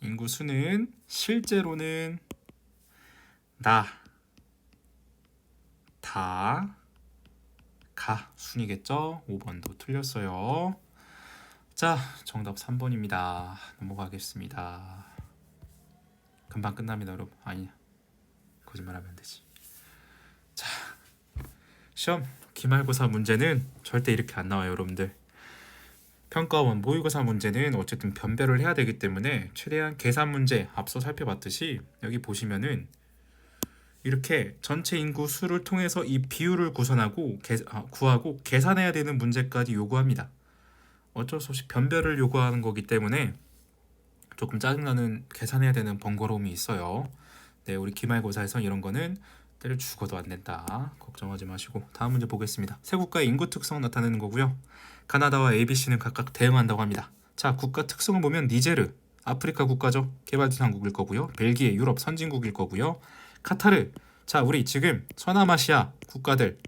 인구 수는 실제로는 나, 다, 가 순이겠죠? 5번도 틀렸어요. 자, 정답 3번입니다. 넘어가겠습니다. 금방 끝납니다, 여러분. 아니, 거짓말하면 안 되지. 자, 시험 기말고사 문제는 절대 이렇게 안 나와요, 여러분들. 평가원 모의고사 문제는 어쨌든 변별을 해야 되기 때문에 최대한 계산 문제 앞서 살펴봤듯이 여기 보시면은 이렇게 전체 인구 수를 통해서 이 비율을 구하고 계산해야 되는 문제까지 요구합니다. 어쩔 수 없이 변별을 요구하는 거기 때문에 조금 짜증나는 계산해야 되는 번거로움이 있어요. 네, 우리 기말고사에서 이런 거는 때려 죽어도 안 된다. 걱정하지 마시고 다음 문제 보겠습니다. 세 국가의 인구 특성 나타내는 거고요. 가나다와 ABC는 각각 대응한다고 합니다. 자, 국가 특성을 보면 니제르, 아프리카 국가죠. 개발도상국일 거고요. 벨기에, 유럽 선진국일 거고요. 카타르, 자, 우리 지금 서남아시아 국가들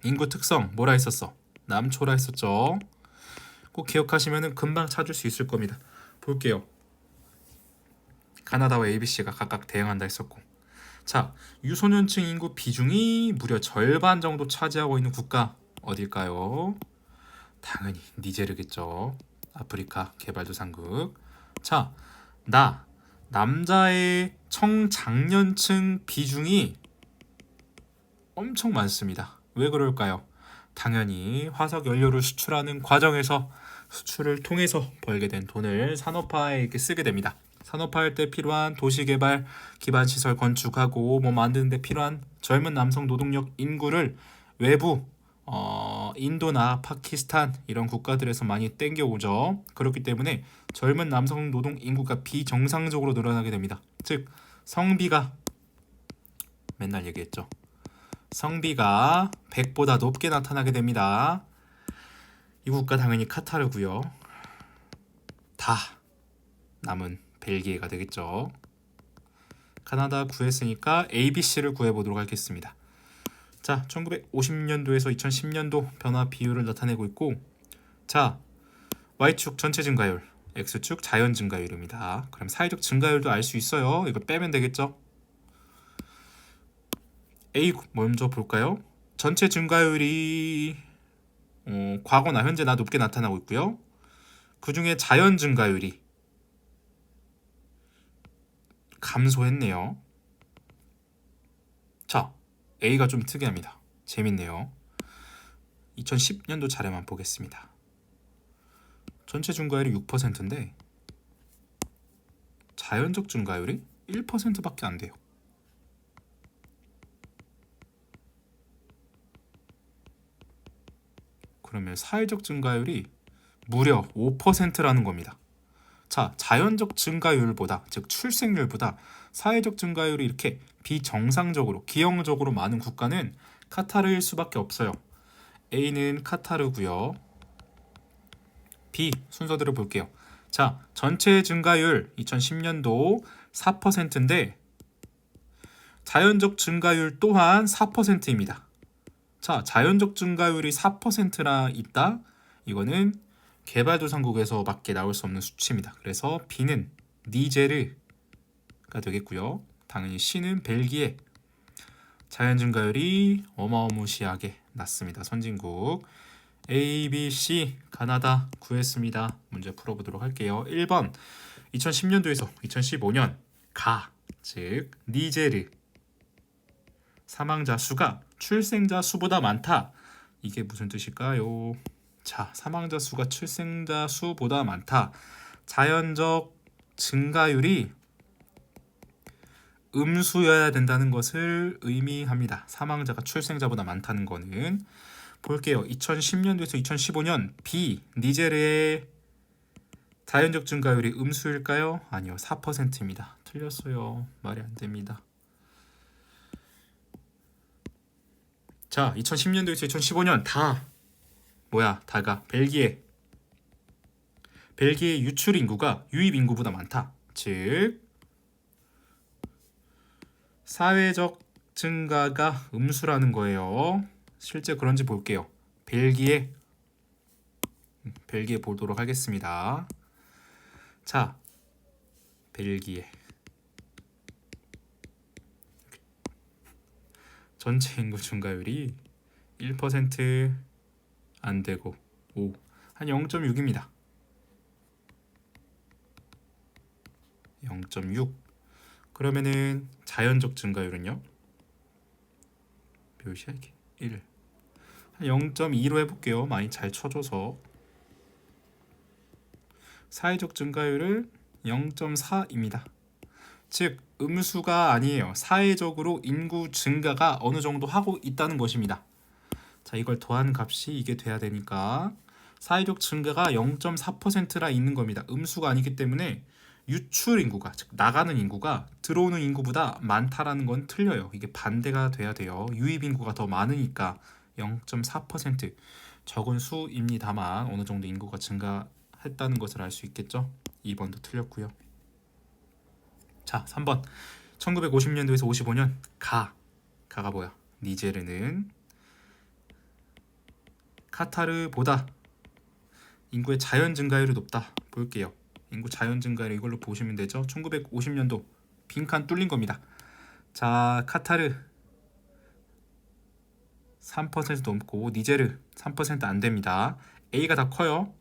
인구 특성 뭐라 했었어? 남초라 했었죠. 꼭 기억하시면 금방 찾을 수 있을 겁니다. 볼게요. 가나다와 ABC가 각각 대응한다 했었고, 자, 유소년층 인구 비중이 무려 절반 정도 차지하고 있는 국가 어딜까요? 당연히 니제르겠죠. 아프리카 개발도상국. 자, 남자의 청장년층 비중이 엄청 많습니다. 왜 그럴까요? 당연히 화석 연료를 수출하는 과정에서 수출을 통해서 벌게 된 돈을 산업화에 이렇게 쓰게 됩니다. 산업화할 때 필요한 도시개발, 기반시설 건축하고 뭐 만드는 데 필요한 젊은 남성 노동력 인구를 외부 인도나 파키스탄 이런 국가들에서 많이 땡겨오죠. 그렇기 때문에 젊은 남성 노동 인구가 비정상적으로 늘어나게 됩니다. 즉 성비가 맨날 얘기했죠. 성비가 100보다 높게 나타나게 됩니다. 이 국가 당연히 카타르고요. 다 남은 벨기에가 되겠죠. 카나다 구했으니까 ABC를 구해보도록 하겠습니다. 자, 1950년도에서 2010년도 변화 비율을 나타내고 있고, 자, Y축 전체 증가율, X축 자연 증가율입니다. 그럼 사회적 증가율도 알 수 있어요. 이거 빼면 되겠죠? A 먼저 볼까요? 전체 증가율이 과거나 현재나 높게 나타나고 있고요. 그 중에 자연 증가율이 감소했네요. 자, A가 좀 특이합니다. 재밌네요. 2010년도 차례만 보겠습니다. 전체 증가율이 6%인데 자연적 증가율이 1%밖에 안 돼요. 그러면 사회적 증가율이 무려 5%라는 겁니다. 자, 자연적 증가율보다, 즉 출생률보다 사회적 증가율이 이렇게 비정상적으로, 기형적으로 많은 국가는 카타르일 수밖에 없어요. A는 카타르고요. B 순서대로 볼게요. 자, 전체 증가율 2010년도 4%인데 자연적 증가율 또한 4%입니다. 자, 자연적 증가율이 4%나 있다? 이거는 개발도상국에서밖에 나올 수 없는 수치입니다. 그래서 B는 니제르가 되겠고요. 당연히 C는 벨기에. 자연 증가율이 어마어마시하게 낮습니다. 선진국. A, B, C, 가나다 구했습니다. 문제 풀어보도록 할게요. 1번 2010년도에서 2015년 가, 즉 니제르 사망자 수가 출생자 수보다 많다. 이게 무슨 뜻일까요? 자, 사망자 수가 출생자 수보다 많다. 자연적 증가율이 음수여야 된다는 것을 의미합니다. 사망자가 출생자보다 많다는 거는 볼게요. 2010년도에서 2015년 B 니제르의 자연적 증가율이 음수일까요? 아니요, 4%입니다. 틀렸어요. 말이 안 됩니다. 자, 2010년도에서 2015년 다가 벨기에 유출 인구가 유입 인구보다 많다. 즉 사회적 증가가 음수라는 거예요. 실제 그런지 볼게요. 벨기에 보도록 하겠습니다. 자, 벨기에 전체 인구 증가율이 1% 안 되고 한 0.6입니다. 0.6. 그러면은 자연적 증가율은요? 표시하기 1. 한 0.2로 해볼게요. 많이 잘 쳐줘서. 사회적 증가율을 0.4입니다. 즉 음수가 아니에요. 사회적으로 인구 증가가 어느 정도 하고 있다는 것입니다. 자, 이걸 더한 값이 이게 돼야 되니까 사회적 증가가 0.4%라 있는 겁니다. 음수가 아니기 때문에 유출 인구가, 즉 나가는 인구가 들어오는 인구보다 많다라는 건 틀려요. 이게 반대가 돼야 돼요. 유입 인구가 더 많으니까 0.4% 적은 수입니다만 어느 정도 인구가 증가했다는 것을 알 수 있겠죠. 2번도 틀렸고요. 자, 3번 1950년도에서 55년 가가 뭐야? 니제르는 카타르보다 인구의 자연 증가율이 높다. 볼게요. 인구 자연 증가율 이걸로 보시면 되죠. 1950년도 빈칸 뚫린 겁니다. 자, 카타르 3% 넘고 니제르 3% 안 됩니다. A가 다 커요.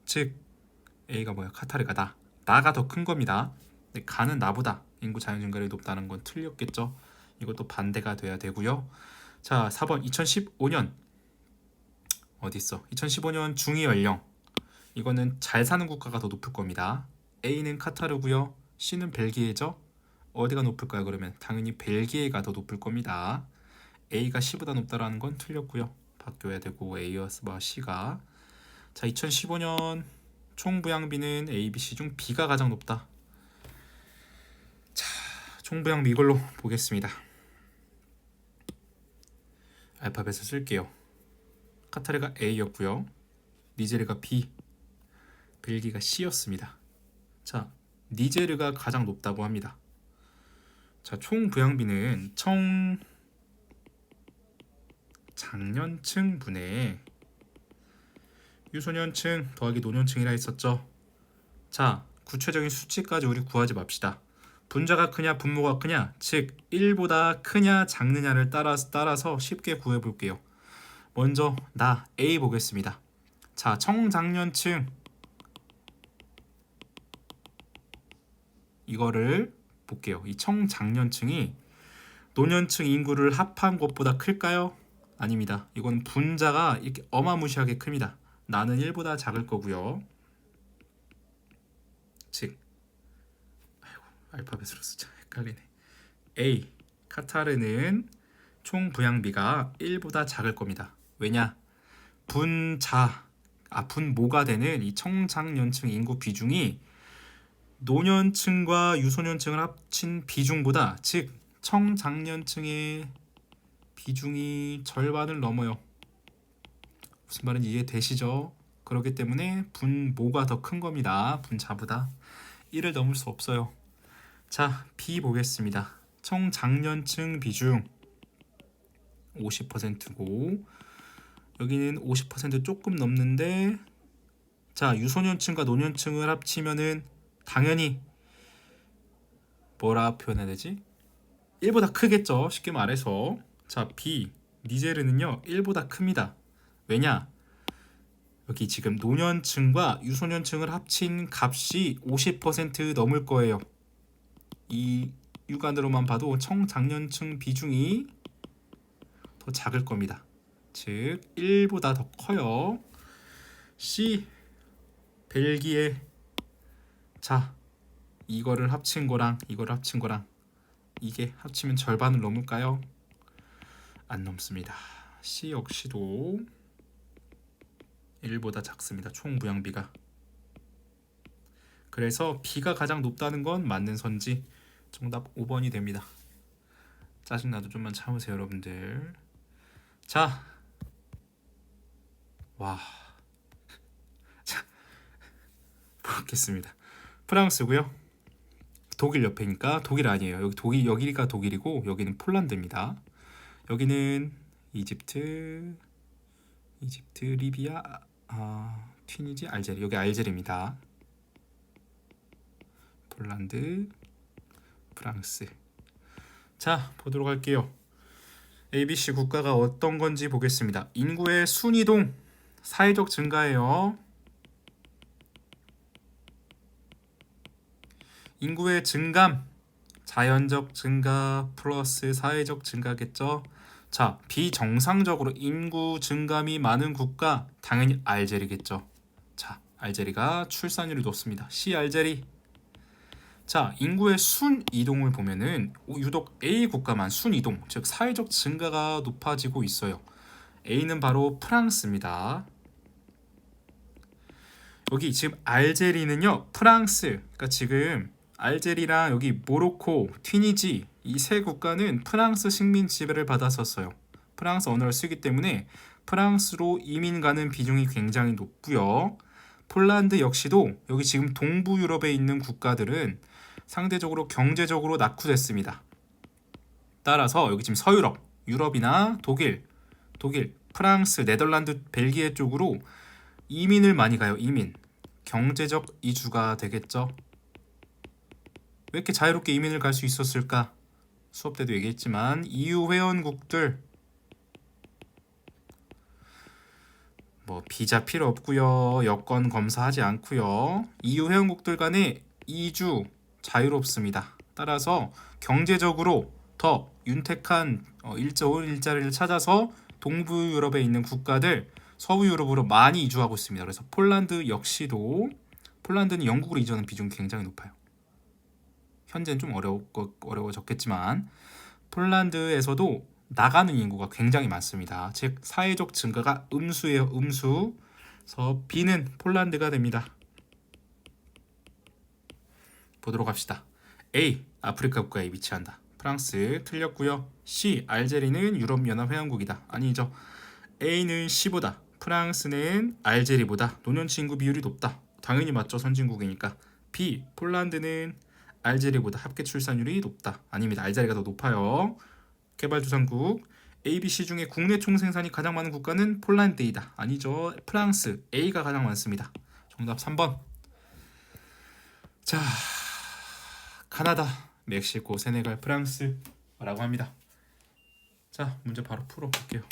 즉 A가 뭐야? 카타르가 나가 더 큰 겁니다. 근데 가는 나보다 인구 자연 증가율이 높다는 건 틀렸겠죠. 이것도 반대가 돼야 되고요. 자, 4번 2015년 어디 있어? 2015년 중위 연령. 이거는 잘 사는 국가가 더 높을 겁니다. A는 카타르고요. C는 벨기에죠. 어디가 높을까요? 그러면 당연히 벨기에가 더 높을 겁니다. A가 C보다 높다라는 건 틀렸고요. 바뀌어야 되고 A와 C가. 자, 2015년 총부양비는 A, B, C 중 B가 가장 높다. 자, 총부양비 이걸로 보겠습니다. 알파벳을 쓸게요. 카타르가 A였고요. 니제르가 B, 벨기에가 C였습니다. 자, 니제르가 가장 높다고 합니다. 자, 총 부양비는 총 장년층 분의 유소년층 더하기 노년층이라 했었죠. 자, 구체적인 수치까지 우리 구하지 맙시다. 분자가 크냐 분모가 크냐, 즉 1보다 크냐 작느냐를 따라서 쉽게 구해볼게요. 먼저 나 A 보겠습니다. 자, 청장년층 이거를 볼게요. 이 청장년층이 노년층 인구를 합한 것보다 클까요? 아닙니다. 이건 분자가 이렇게 어마무시하게 큽니다. 나는 1보다 작을 거고요. 즉 알파벳으로 쓰자. 헷갈리네. A 카타르는 총 부양비가 1보다 작을 겁니다. 왜냐? 분모가 되는 이 청장년층 인구 비중이 노년층과 유소년층을 합친 비중보다, 즉 청장년층의 비중이 절반을 넘어요. 무슨 말인지 이해되시죠? 그렇기 때문에 분모가 더 큰 겁니다. 분자보다 1을 넘을 수 없어요. 자, B 보겠습니다. 청장년층 비중 50%고 여기는 50% 조금 넘는데, 자, 유소년층과 노년층을 합치면은 당연히 뭐라 표현해야 되지? 1보다 크겠죠. 쉽게 말해서. 자, B 니제르는요 1보다 큽니다. 왜냐? 여기 지금 노년층과 유소년층을 합친 값이 50% 넘을 거예요. 이 육안으로만 봐도 청장년층 비중이 더 작을 겁니다. 즉 1보다 더 커요. C 벨기에. 자, 이거를 합친 거랑 이거를 합친 거랑 이게 합치면 절반을 넘을까요? 안 넘습니다. C 역시도 1보다 작습니다. 총 부양비가. 그래서 B가 가장 높다는 건 맞는 선지. 정답 5번이 됩니다. 짜증나도 좀만 참으세요, 여러분들. 자, 와, 자, 보겠습니다. 프랑스고요. 독일 옆에니까 독일 아니에요. 여기가 독일이고 여기는 폴란드입니다. 여기는 이집트, 리비아, 튀니지, 알제리. 여기 알제리입니다. 폴란드, 프랑스. 자, 보도록 할게요. ABC 국가가 어떤 건지 보겠습니다. 인구의 순이동, 사회적 증가예요. 인구의 증감, 자연적 증가 플러스 사회적 증가겠죠. 자, 비정상적으로 인구 증감이 많은 국가, 당연히 알제리겠죠. 자, 알제리가 출산율이 높습니다. C 알제리. 자, 인구의 순이동을 보면은 유독 A 국가만 순이동, 즉 사회적 증가가 높아지고 있어요. A는 바로 프랑스입니다. 여기 지금 알제리는요, 프랑스, 그러니까 지금 알제리랑 여기 모로코, 튀니지 이 세 국가는 프랑스 식민 지배를 받았었어요. 프랑스 언어를 쓰기 때문에 프랑스로 이민 가는 비중이 굉장히 높고요. 폴란드 역시도 여기 지금 동부 유럽에 있는 국가들은 상대적으로 경제적으로 낙후됐습니다. 따라서 여기 지금 서유럽, 유럽이나 독일, 프랑스, 네덜란드, 벨기에 쪽으로 이민을 많이 가요. 이민. 경제적 이주가 되겠죠. 왜 이렇게 자유롭게 이민을 갈 수 있었을까? 수업 때도 얘기했지만 EU 회원국들 뭐 비자 필요 없고요. 여권 검사하지 않고요. EU 회원국들 간의 이주 자유롭습니다. 따라서 경제적으로 더 윤택한 일자리를 찾아서 동부 유럽에 있는 국가들 서부 유럽으로 많이 이주하고 있습니다. 그래서 폴란드 역시도 폴란드는 영국으로 이주하는 비중이 굉장히 높아요. 현재는 좀 어려워졌겠지만 폴란드에서도 나가는 인구가 굉장히 많습니다. 즉 사회적 증가가 음수예요. 음수. 그래서 B는 폴란드가 됩니다. 보도록 합시다. A 아프리카 국가에 위치한다. 프랑스 틀렸고요. C 알제리는 유럽연합회원국이다. 아니죠. A는 C보다 프랑스는 알제리보다 노년층 인구 비율이 높다. 당연히 맞죠. 선진국이니까. B 폴란드는 알제리보다 합계 출산율이 높다. 아닙니다. 알제리가 더 높아요. 개발도상국 ABC 중에 국내 총생산이 가장 많은 국가는 폴란드이다. 아니죠. 프랑스 A가 가장 많습니다. 정답 3번. 자, 카나다, 멕시코, 세네갈, 프랑스라고 합니다. 자, 문제 바로 풀어볼게요.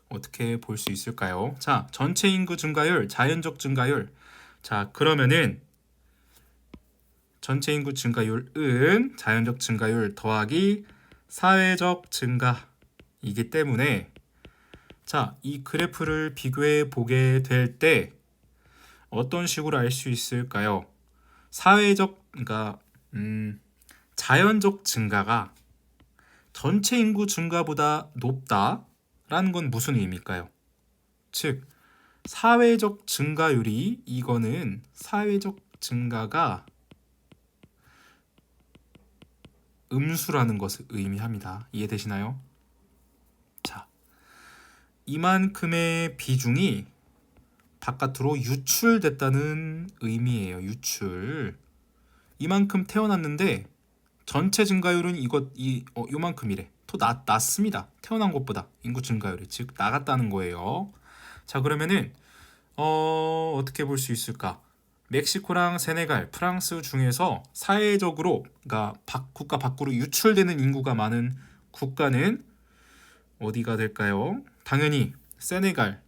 어떻게 볼 수 있을까요? 자, 전체 인구 증가율, 자연적 증가율. 자, 그러면은 전체 인구 증가율은 자연적 증가율 더하기 사회적 증가이기 때문에 자, 이 그래프를 비교해 보게 될 때 어떤 식으로 알 수 있을까요? 그러니까 자연적 증가가 전체 인구 증가보다 높다라는 건 무슨 의미일까요? 즉 사회적 증가율이 이거는 사회적 증가가 음수라는 것을 의미합니다. 이해되시나요? 자, 이만큼의 비중이 바깥으로 유출됐다는 의미예요. 유출. 이만큼 태어났는데 전체 증가율은 요만큼이래. 더 낮습니다. 태어난 것보다 인구 증가율이 즉 나갔다는 거예요. 자, 그러면은 어떻게 볼 수 있을까? 멕시코랑 세네갈, 프랑스 중에서 사회적으로 그러니까 국가 밖으로 유출되는 인구가 많은 국가는 어디가 될까요? 당연히 세네갈,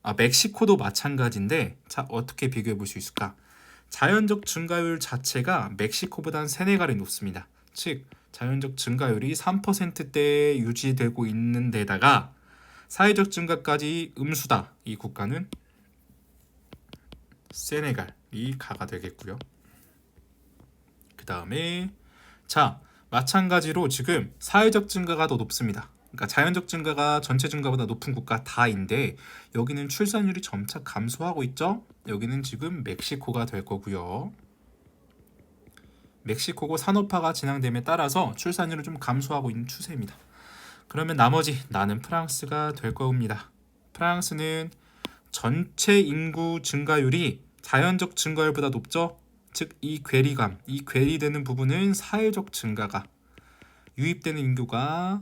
멕시코도 마찬가지인데 자 어떻게 비교해 볼 수 있을까? 자연적 증가율 자체가 멕시코보다는 세네갈이 높습니다. 즉 자연적 증가율이 3%대에 유지되고 있는 데다가 사회적 증가까지 음수다. 이 국가는 세네갈이 가가 되겠고요. 그 다음에 자 마찬가지로 지금 사회적 증가가 더 높습니다. 그러니까 자연적 증가가 전체 증가보다 높은 국가 다인데 여기는 출산율이 점차 감소하고 있죠. 여기는 지금 멕시코가 될 거고요. 멕시코고 산업화가 진행됨에 따라서 출산율은 좀 감소하고 있는 추세입니다. 그러면 나머지 나는 프랑스가 될 겁니다. 프랑스는 전체 인구 증가율이 자연적 증가율보다 높죠. 즉 이 괴리감, 이 괴리되는 부분은 사회적 증가가 유입되는 인구가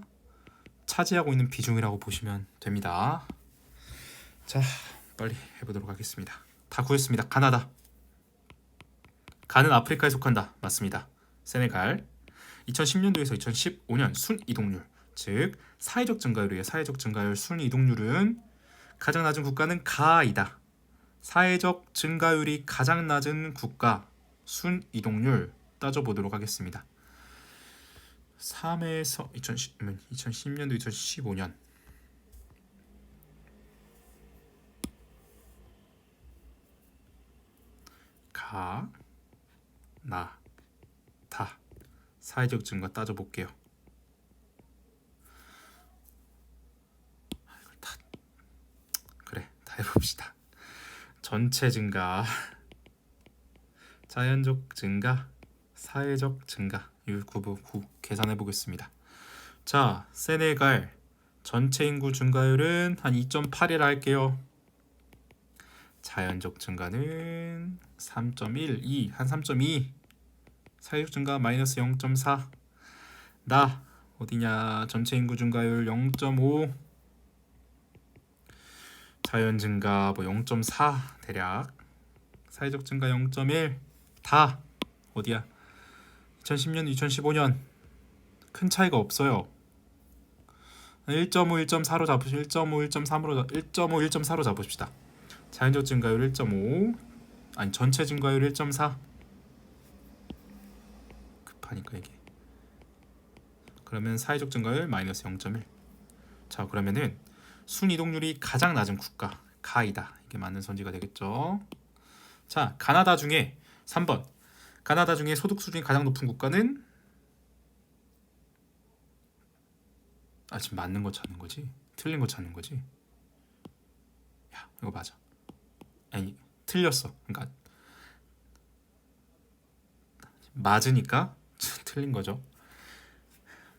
차지하고 있는 비중이라고 보시면 됩니다. 자, 빨리 해보도록 하겠습니다. 다 구했습니다. 가나다. 가는 아프리카에 속한다. 맞습니다. 세네갈. 2010년도에서 2015년 순이동률, 즉 사회적 증가율이에요. 사회적 증가율 순이동률은 가장 낮은 국가는 가이다. 사회적 증가율이 가장 낮은 국가 순이동률 따져보도록 하겠습니다. 3에서 2010년도 2015년 가, 나, 다 사회적 증가 따져볼게요. 그래 다 해봅시다. 전체 증가, 자연적 증가, 사회적 증가 율 9 계산해 보겠습니다. 자, 세네갈 전체 인구 증가율은 한 2.8이라 할게요. 자연적 증가는 3.12, 한 3.2. 사회적 증가 마이너스 0.4. 나 어디냐? 전체 인구 증가율 0.5. 자연 증가 뭐 0.4 대략. 사회적 증가 0.1. 다 어디야? 2010년, 2015년 큰 차이가 없어요. 1.5, 1.4로 잡으시죠. 1.5, 1.3으로 1.5, 1.4로 잡읍시다. 자연적 증가율 1.5, 아니 전체 증가율 1.4. 급하니까 이게. 그러면 사회적 증가율 마이너스 0.1. 자, 그러면은 순이동률이 가장 낮은 국가 가이다. 이게 맞는 선지가 되겠죠. 자, 가나다 중에 3번. 가나다 중에 소득 수준이 가장 높은 국가는 지금 맞는 거 찾는 거지? 틀린 거 찾는 거지? 야, 이거 맞아. 아니, 틀렸어. 그러니까 맞으니까 틀린 거죠.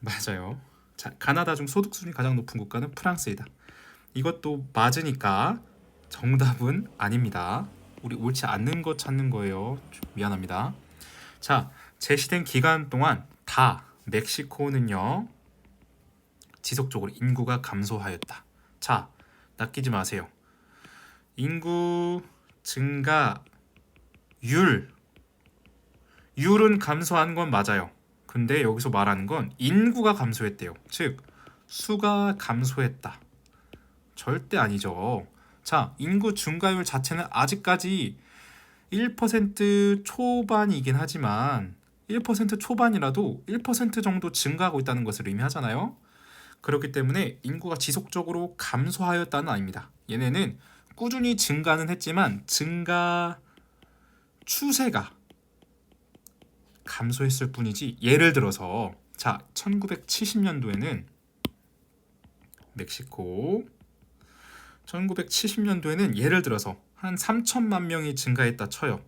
맞아요. 자, 가나다 중 소득 수준이 가장 높은 국가는 프랑스이다. 이것도 맞으니까 정답은 아닙니다. 우리 옳지 않는 거 찾는 거예요. 미안합니다. 자, 제시된 기간 동안 다 멕시코는요 지속적으로 인구가 감소하였다. 자, 낚이지 마세요. 인구 증가율, 율은 감소한 건 맞아요. 근데 여기서 말하는 건 인구가 감소했대요. 즉 수가 감소했다. 절대 아니죠. 자, 인구 증가율 자체는 아직까지 1% 초반이긴 하지만 1% 초반이라도 1% 정도 증가하고 있다는 것을 의미하잖아요. 그렇기 때문에 인구가 지속적으로 감소하였다는 아닙니다. 얘네는 꾸준히 증가는 했지만 증가 추세가 감소했을 뿐이지. 예를 들어서 자, 1970년도에는 멕시코 1970년도에는 예를 들어서 한 3천만 명이 증가했다 쳐요.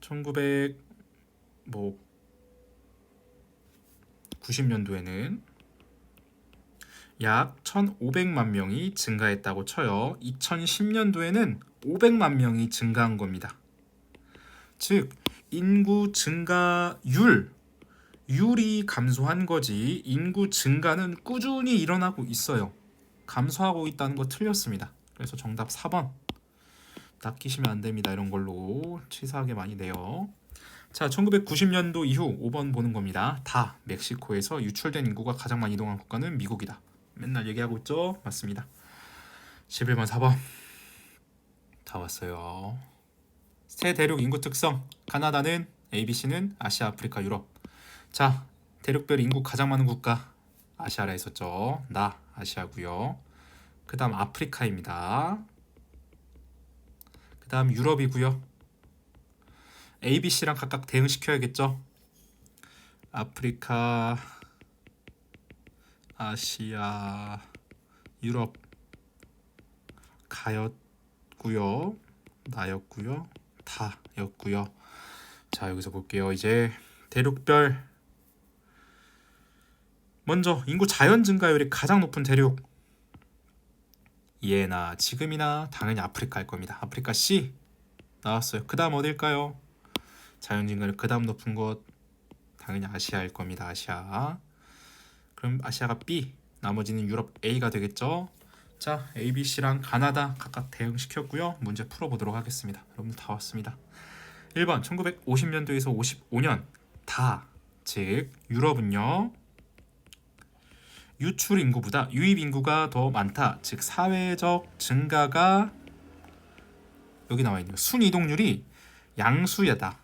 1990년도에는 약 1,500만 명이 증가했다고 쳐요. 2010년도에는 500만 명이 증가한 겁니다. 즉 인구 증가율이 감소한 거지 인구 증가는 꾸준히 일어나고 있어요. 감소하고 있다는 거 틀렸습니다. 그래서 정답 4번. 낚이시면 안 됩니다. 이런 걸로 치사하게 많이 내요. 자, 1990년도 이후 5번 보는 겁니다. 다 멕시코에서 유출된 인구가 가장 많이 이동한 국가는 미국이다. 맨날 얘기하고 있죠? 맞습니다. 11번 4번 다 왔어요. 세 대륙 인구 특성. 가나다는 ABC는 아시아, 아프리카, 유럽. 자, 대륙별 인구 가장 많은 국가 아시아라 했었죠. 나 아시아고요. 그 다음 아프리카입니다. 그 다음 유럽이고요. ABC랑 각각 대응시켜야겠죠. 아프리카, 아시아, 유럽 가였고요. 나였고요. 다였고요. 자, 여기서 볼게요. 이제 대륙별 먼저 인구 자연 증가율이 가장 높은 대륙 예나 지금이나 당연히 아프리카일 겁니다. 아프리카 C 나왔어요. 그 다음 어딜까요? 자연 증가율 그 다음 높은 곳 당연히 아시아일 겁니다. 아시아. 그럼 아시아가 B, 나머지는 유럽 A가 되겠죠. 자, A, B, C랑 가나다 각각 대응시켰고요. 문제 풀어보도록 하겠습니다. 여러분 다 왔습니다. 1번 1950년도에서 55년 다, 즉 유럽은요 유출 인구보다 유입 인구가 더 많다. 즉 사회적 증가가 여기 나와 있네요. 순이동률이 양수야다.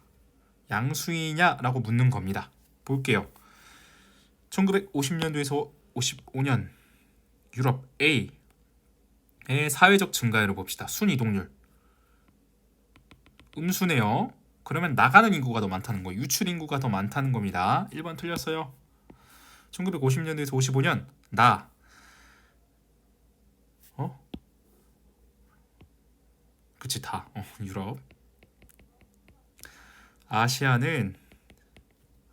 양수이냐라고 묻는 겁니다. 볼게요. 1950년도에서 55년 유럽 A의 사회적 증가율을 봅시다. 순이동률 음수네요. 그러면 나가는 인구가 더 많다는 거예요. 유출 인구가 더 많다는 겁니다. 1번 틀렸어요. 1950년도에서 55년 나 그치 다 유럽. 아시아는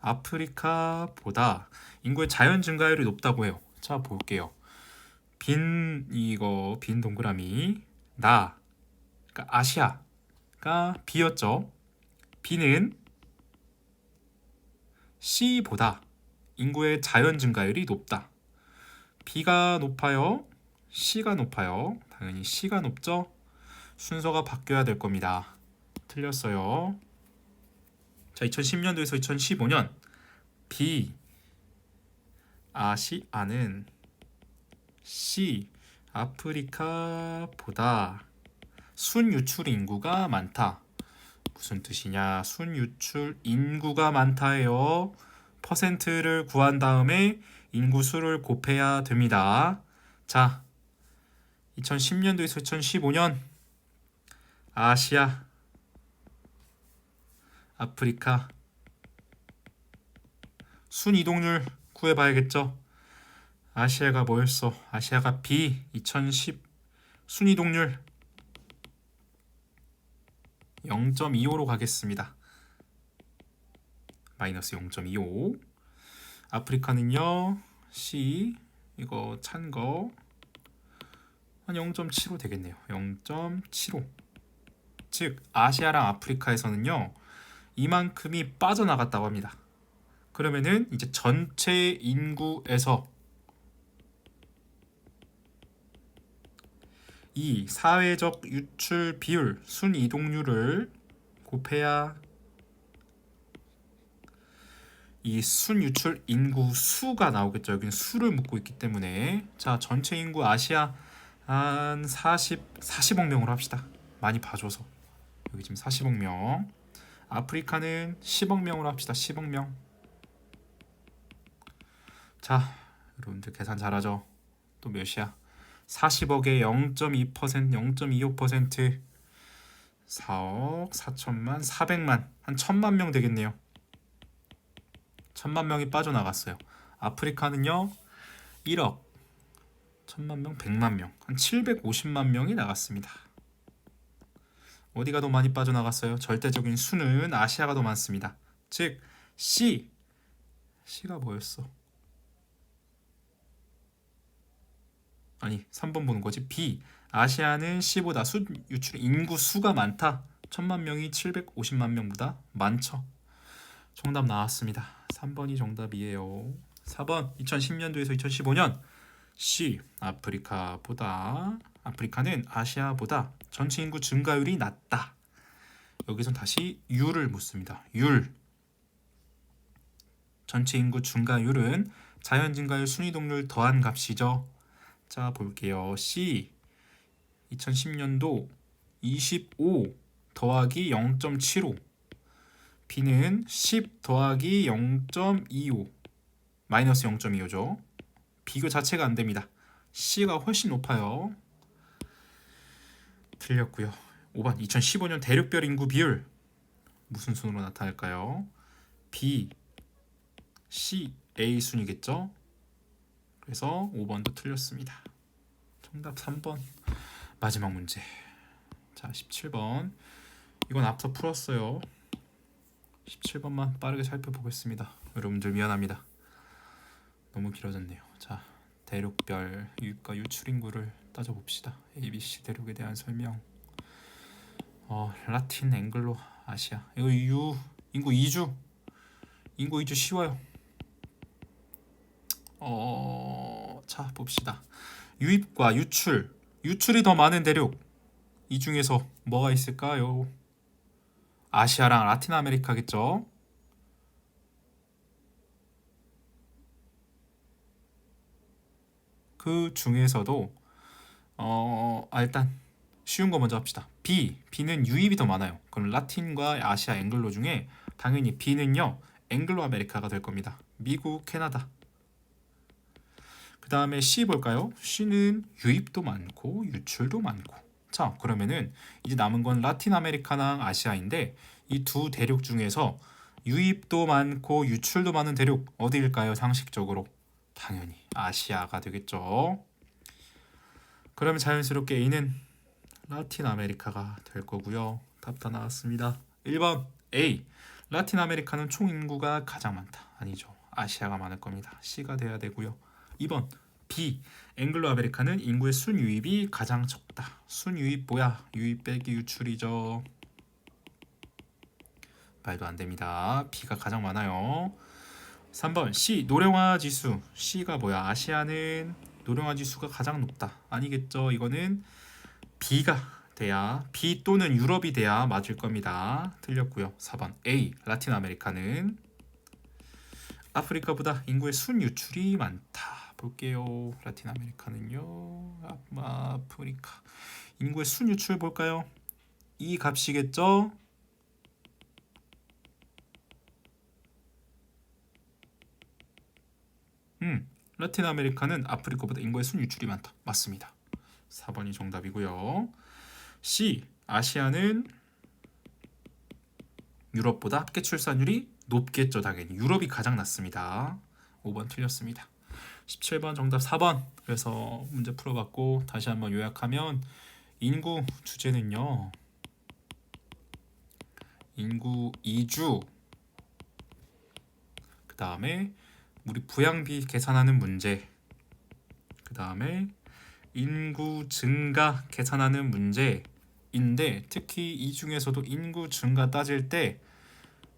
아프리카보다 인구의 자연 증가율이 높다고 해요. 자, 볼게요. 빈 동그라미 나 그러니까 아시아가 B였죠. B는 C보다 인구의 자연 증가율이 높다. B가 높아요? C가 높아요? 당연히 C가 높죠. 순서가 바뀌어야 될 겁니다. 틀렸어요. 자, 2010년도에서 2015년 B 아시아는 C 아프리카보다 순유출 인구가 많다. 무슨 뜻이냐? 순유출 인구가 많다예요. 퍼센트를 구한 다음에 인구수를 곱해야 됩니다. 자, 2010년도에서 2015년 아시아, 아프리카 순이동률 구해봐야겠죠. 아시아가 뭐였어? 아시아가 B 2010 순이동률 0.25로 가겠습니다. 마이너스 0.25. 아프리카는요 C 이거 찬 거 한 0.75 되겠네요. 0.75. 즉 아시아랑 아프리카에서는요 이만큼이 빠져나갔다고 합니다. 그러면은 이제 전체 인구에서 이 사회적 유출 비율 순이동률을 곱해야 이 순유출 인구 수가 나오겠죠. 여기는 수를 묻고 있기 때문에. 자, 전체 인구 아시아 한 40억 명으로 합시다. 많이 봐줘서. 여기 지금 40억 명. 아프리카는 10억 명으로 합시다. 10억 명. 자, 여러분들 계산 잘하죠? 또 몇이야? 40억에 0.2%, 0.25%, 4억 4천만, 400만, 한 1000만 명 되겠네요. 1000만 명이 빠져나갔어요. 아프리카는요 1억 1000만 명, 100만 명, 한 750만 명이 나갔습니다. 어디가 더 많이 빠져나갔어요? 절대적인 수는 아시아가 더 많습니다. 즉 C가 뭐였어? 아니 3번 보는 거지. B 아시아는 C보다 유출 인구 수가 많다. 1000만 명이 750만 명보다 많죠. 정답 나왔습니다. 3번이 정답이에요. 4번 2010년도에서 2015년 C 아프리카는 아시아보다 전체 인구 증가율이 낮다. 여기선 다시 U를 묻습니다. 전체 인구 증가율은 자연 증가율 순이동률 더한 값이죠. 자, 볼게요. C 2010년도 25 더하기 0.75, B는 10 더하기 0.25 마이너스 0.25죠. 비교 자체가 안 됩니다. C가 훨씬 높아요. 틀렸고요. 5번 2015년 대륙별 인구 비율 무슨 순으로 나타날까요? B, C, A 순이겠죠? 그래서 5번도 틀렸습니다. 정답 3번 마지막 문제. 자, 17번 이건 앞서 풀었어요. 17번만 빠르게 살펴보겠습니다. 여러분들 미안합니다. 너무 길어졌네요. 자, 대륙별 유입과 유출 인구를 따져봅시다. ABC 대륙에 대한 설명. 라틴, 앵글로, 아시아. 이거 인구 2주. 인구 2주 쉬워요. 자, 봅시다. 유입과 유출. 유출이 더 많은 대륙. 이 중에서 뭐가 있을까요? 아시아랑 라틴 아메리카겠죠? 그 중에서도 일단 쉬운 거 먼저 합시다. B는 유입이 더 많아요. 그럼 라틴과 아시아 앵글로 중에 당연히 B는요 앵글로 아메리카가 될 겁니다. 미국, 캐나다. 그 다음에 C 볼까요? C는 유입도 많고 유출도 많고. 자, 그러면은 이제 남은 건 라틴 아메리카랑 아시아인데 이 두 대륙 중에서 유입도 많고 유출도 많은 대륙 어디일까요? 상식적으로 당연히 아시아가 되겠죠. 그러면 자연스럽게 A는 라틴 아메리카가 될 거고요. 답 다 나왔습니다. 1번 A. 라틴 아메리카는 총 인구가 가장 많다. 아니죠. 아시아가 많을 겁니다. C가 돼야 되고요. 2번 B. 앵글로 아메리카는 인구의 순유입이 가장 적다. 순유입 뭐야? 유입 빼기 유출이죠. 말도 안 됩니다. B가 가장 많아요. 3번 C. 노령화 지수. C가 뭐야? 아시아는 노령화 지수가 가장 높다. 아니겠죠. 이거는 B가 돼야, B 또는 유럽이 돼야 맞을 겁니다. 틀렸고요. 4번 A. 라틴 아메리카는 아프리카보다 인구의 순유출이 많다. 볼게요. 라틴 아메리카는요. 아프리카 인구의 순유출 볼까요? 이 값이겠죠? 라틴 아메리카는 아프리카보다 인구의 순유출이 많다. 맞습니다. 4번이 정답이고요. C. 아시아는 유럽보다 합계 출산율이 높겠죠. 당연히 유럽이 가장 낮습니다. 5번 틀렸습니다. 17번 정답 4번. 그래서 문제 풀어봤고 다시 한번 요약하면 인구 주제는요. 인구 2주. 그 다음에 우리 부양비 계산하는 문제. 그 다음에 인구 증가 계산하는 문제인데 특히 이 중에서도 인구 증가 따질 때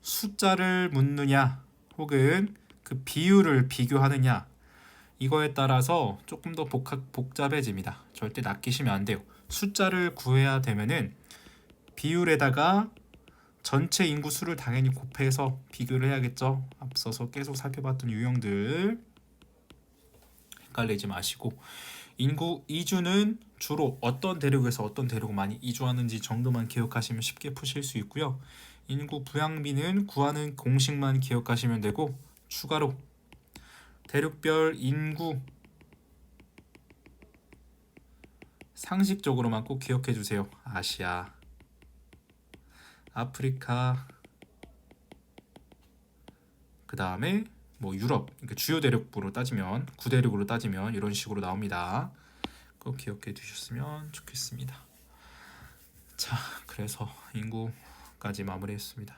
숫자를 묻느냐 혹은 그 비율을 비교하느냐 이거에 따라서 조금 더 복잡해집니다. 절대 낚이시면 안 돼요. 숫자를 구해야 되면은 비율에다가 전체 인구수를 당연히 곱해서 비교를 해야겠죠. 앞서서 계속 살펴봤던 유형들 헷갈리지 마시고 인구 이주는 주로 어떤 대륙에서 어떤 대륙을 많이 이주하는지 정도만 기억하시면 쉽게 푸실 수 있고요. 인구 부양비는 구하는 공식만 기억하시면 되고 추가로 대륙별 인구 상식적으로만 꼭 기억해 주세요. 아시아, 아프리카, 그 다음에 뭐 유럽, 그러니까 주요 대륙으로 따지면 9대륙으로 따지면 이런 식으로 나옵니다. 꼭 기억해 두셨으면 좋겠습니다. 자, 그래서 인구까지 마무리했습니다.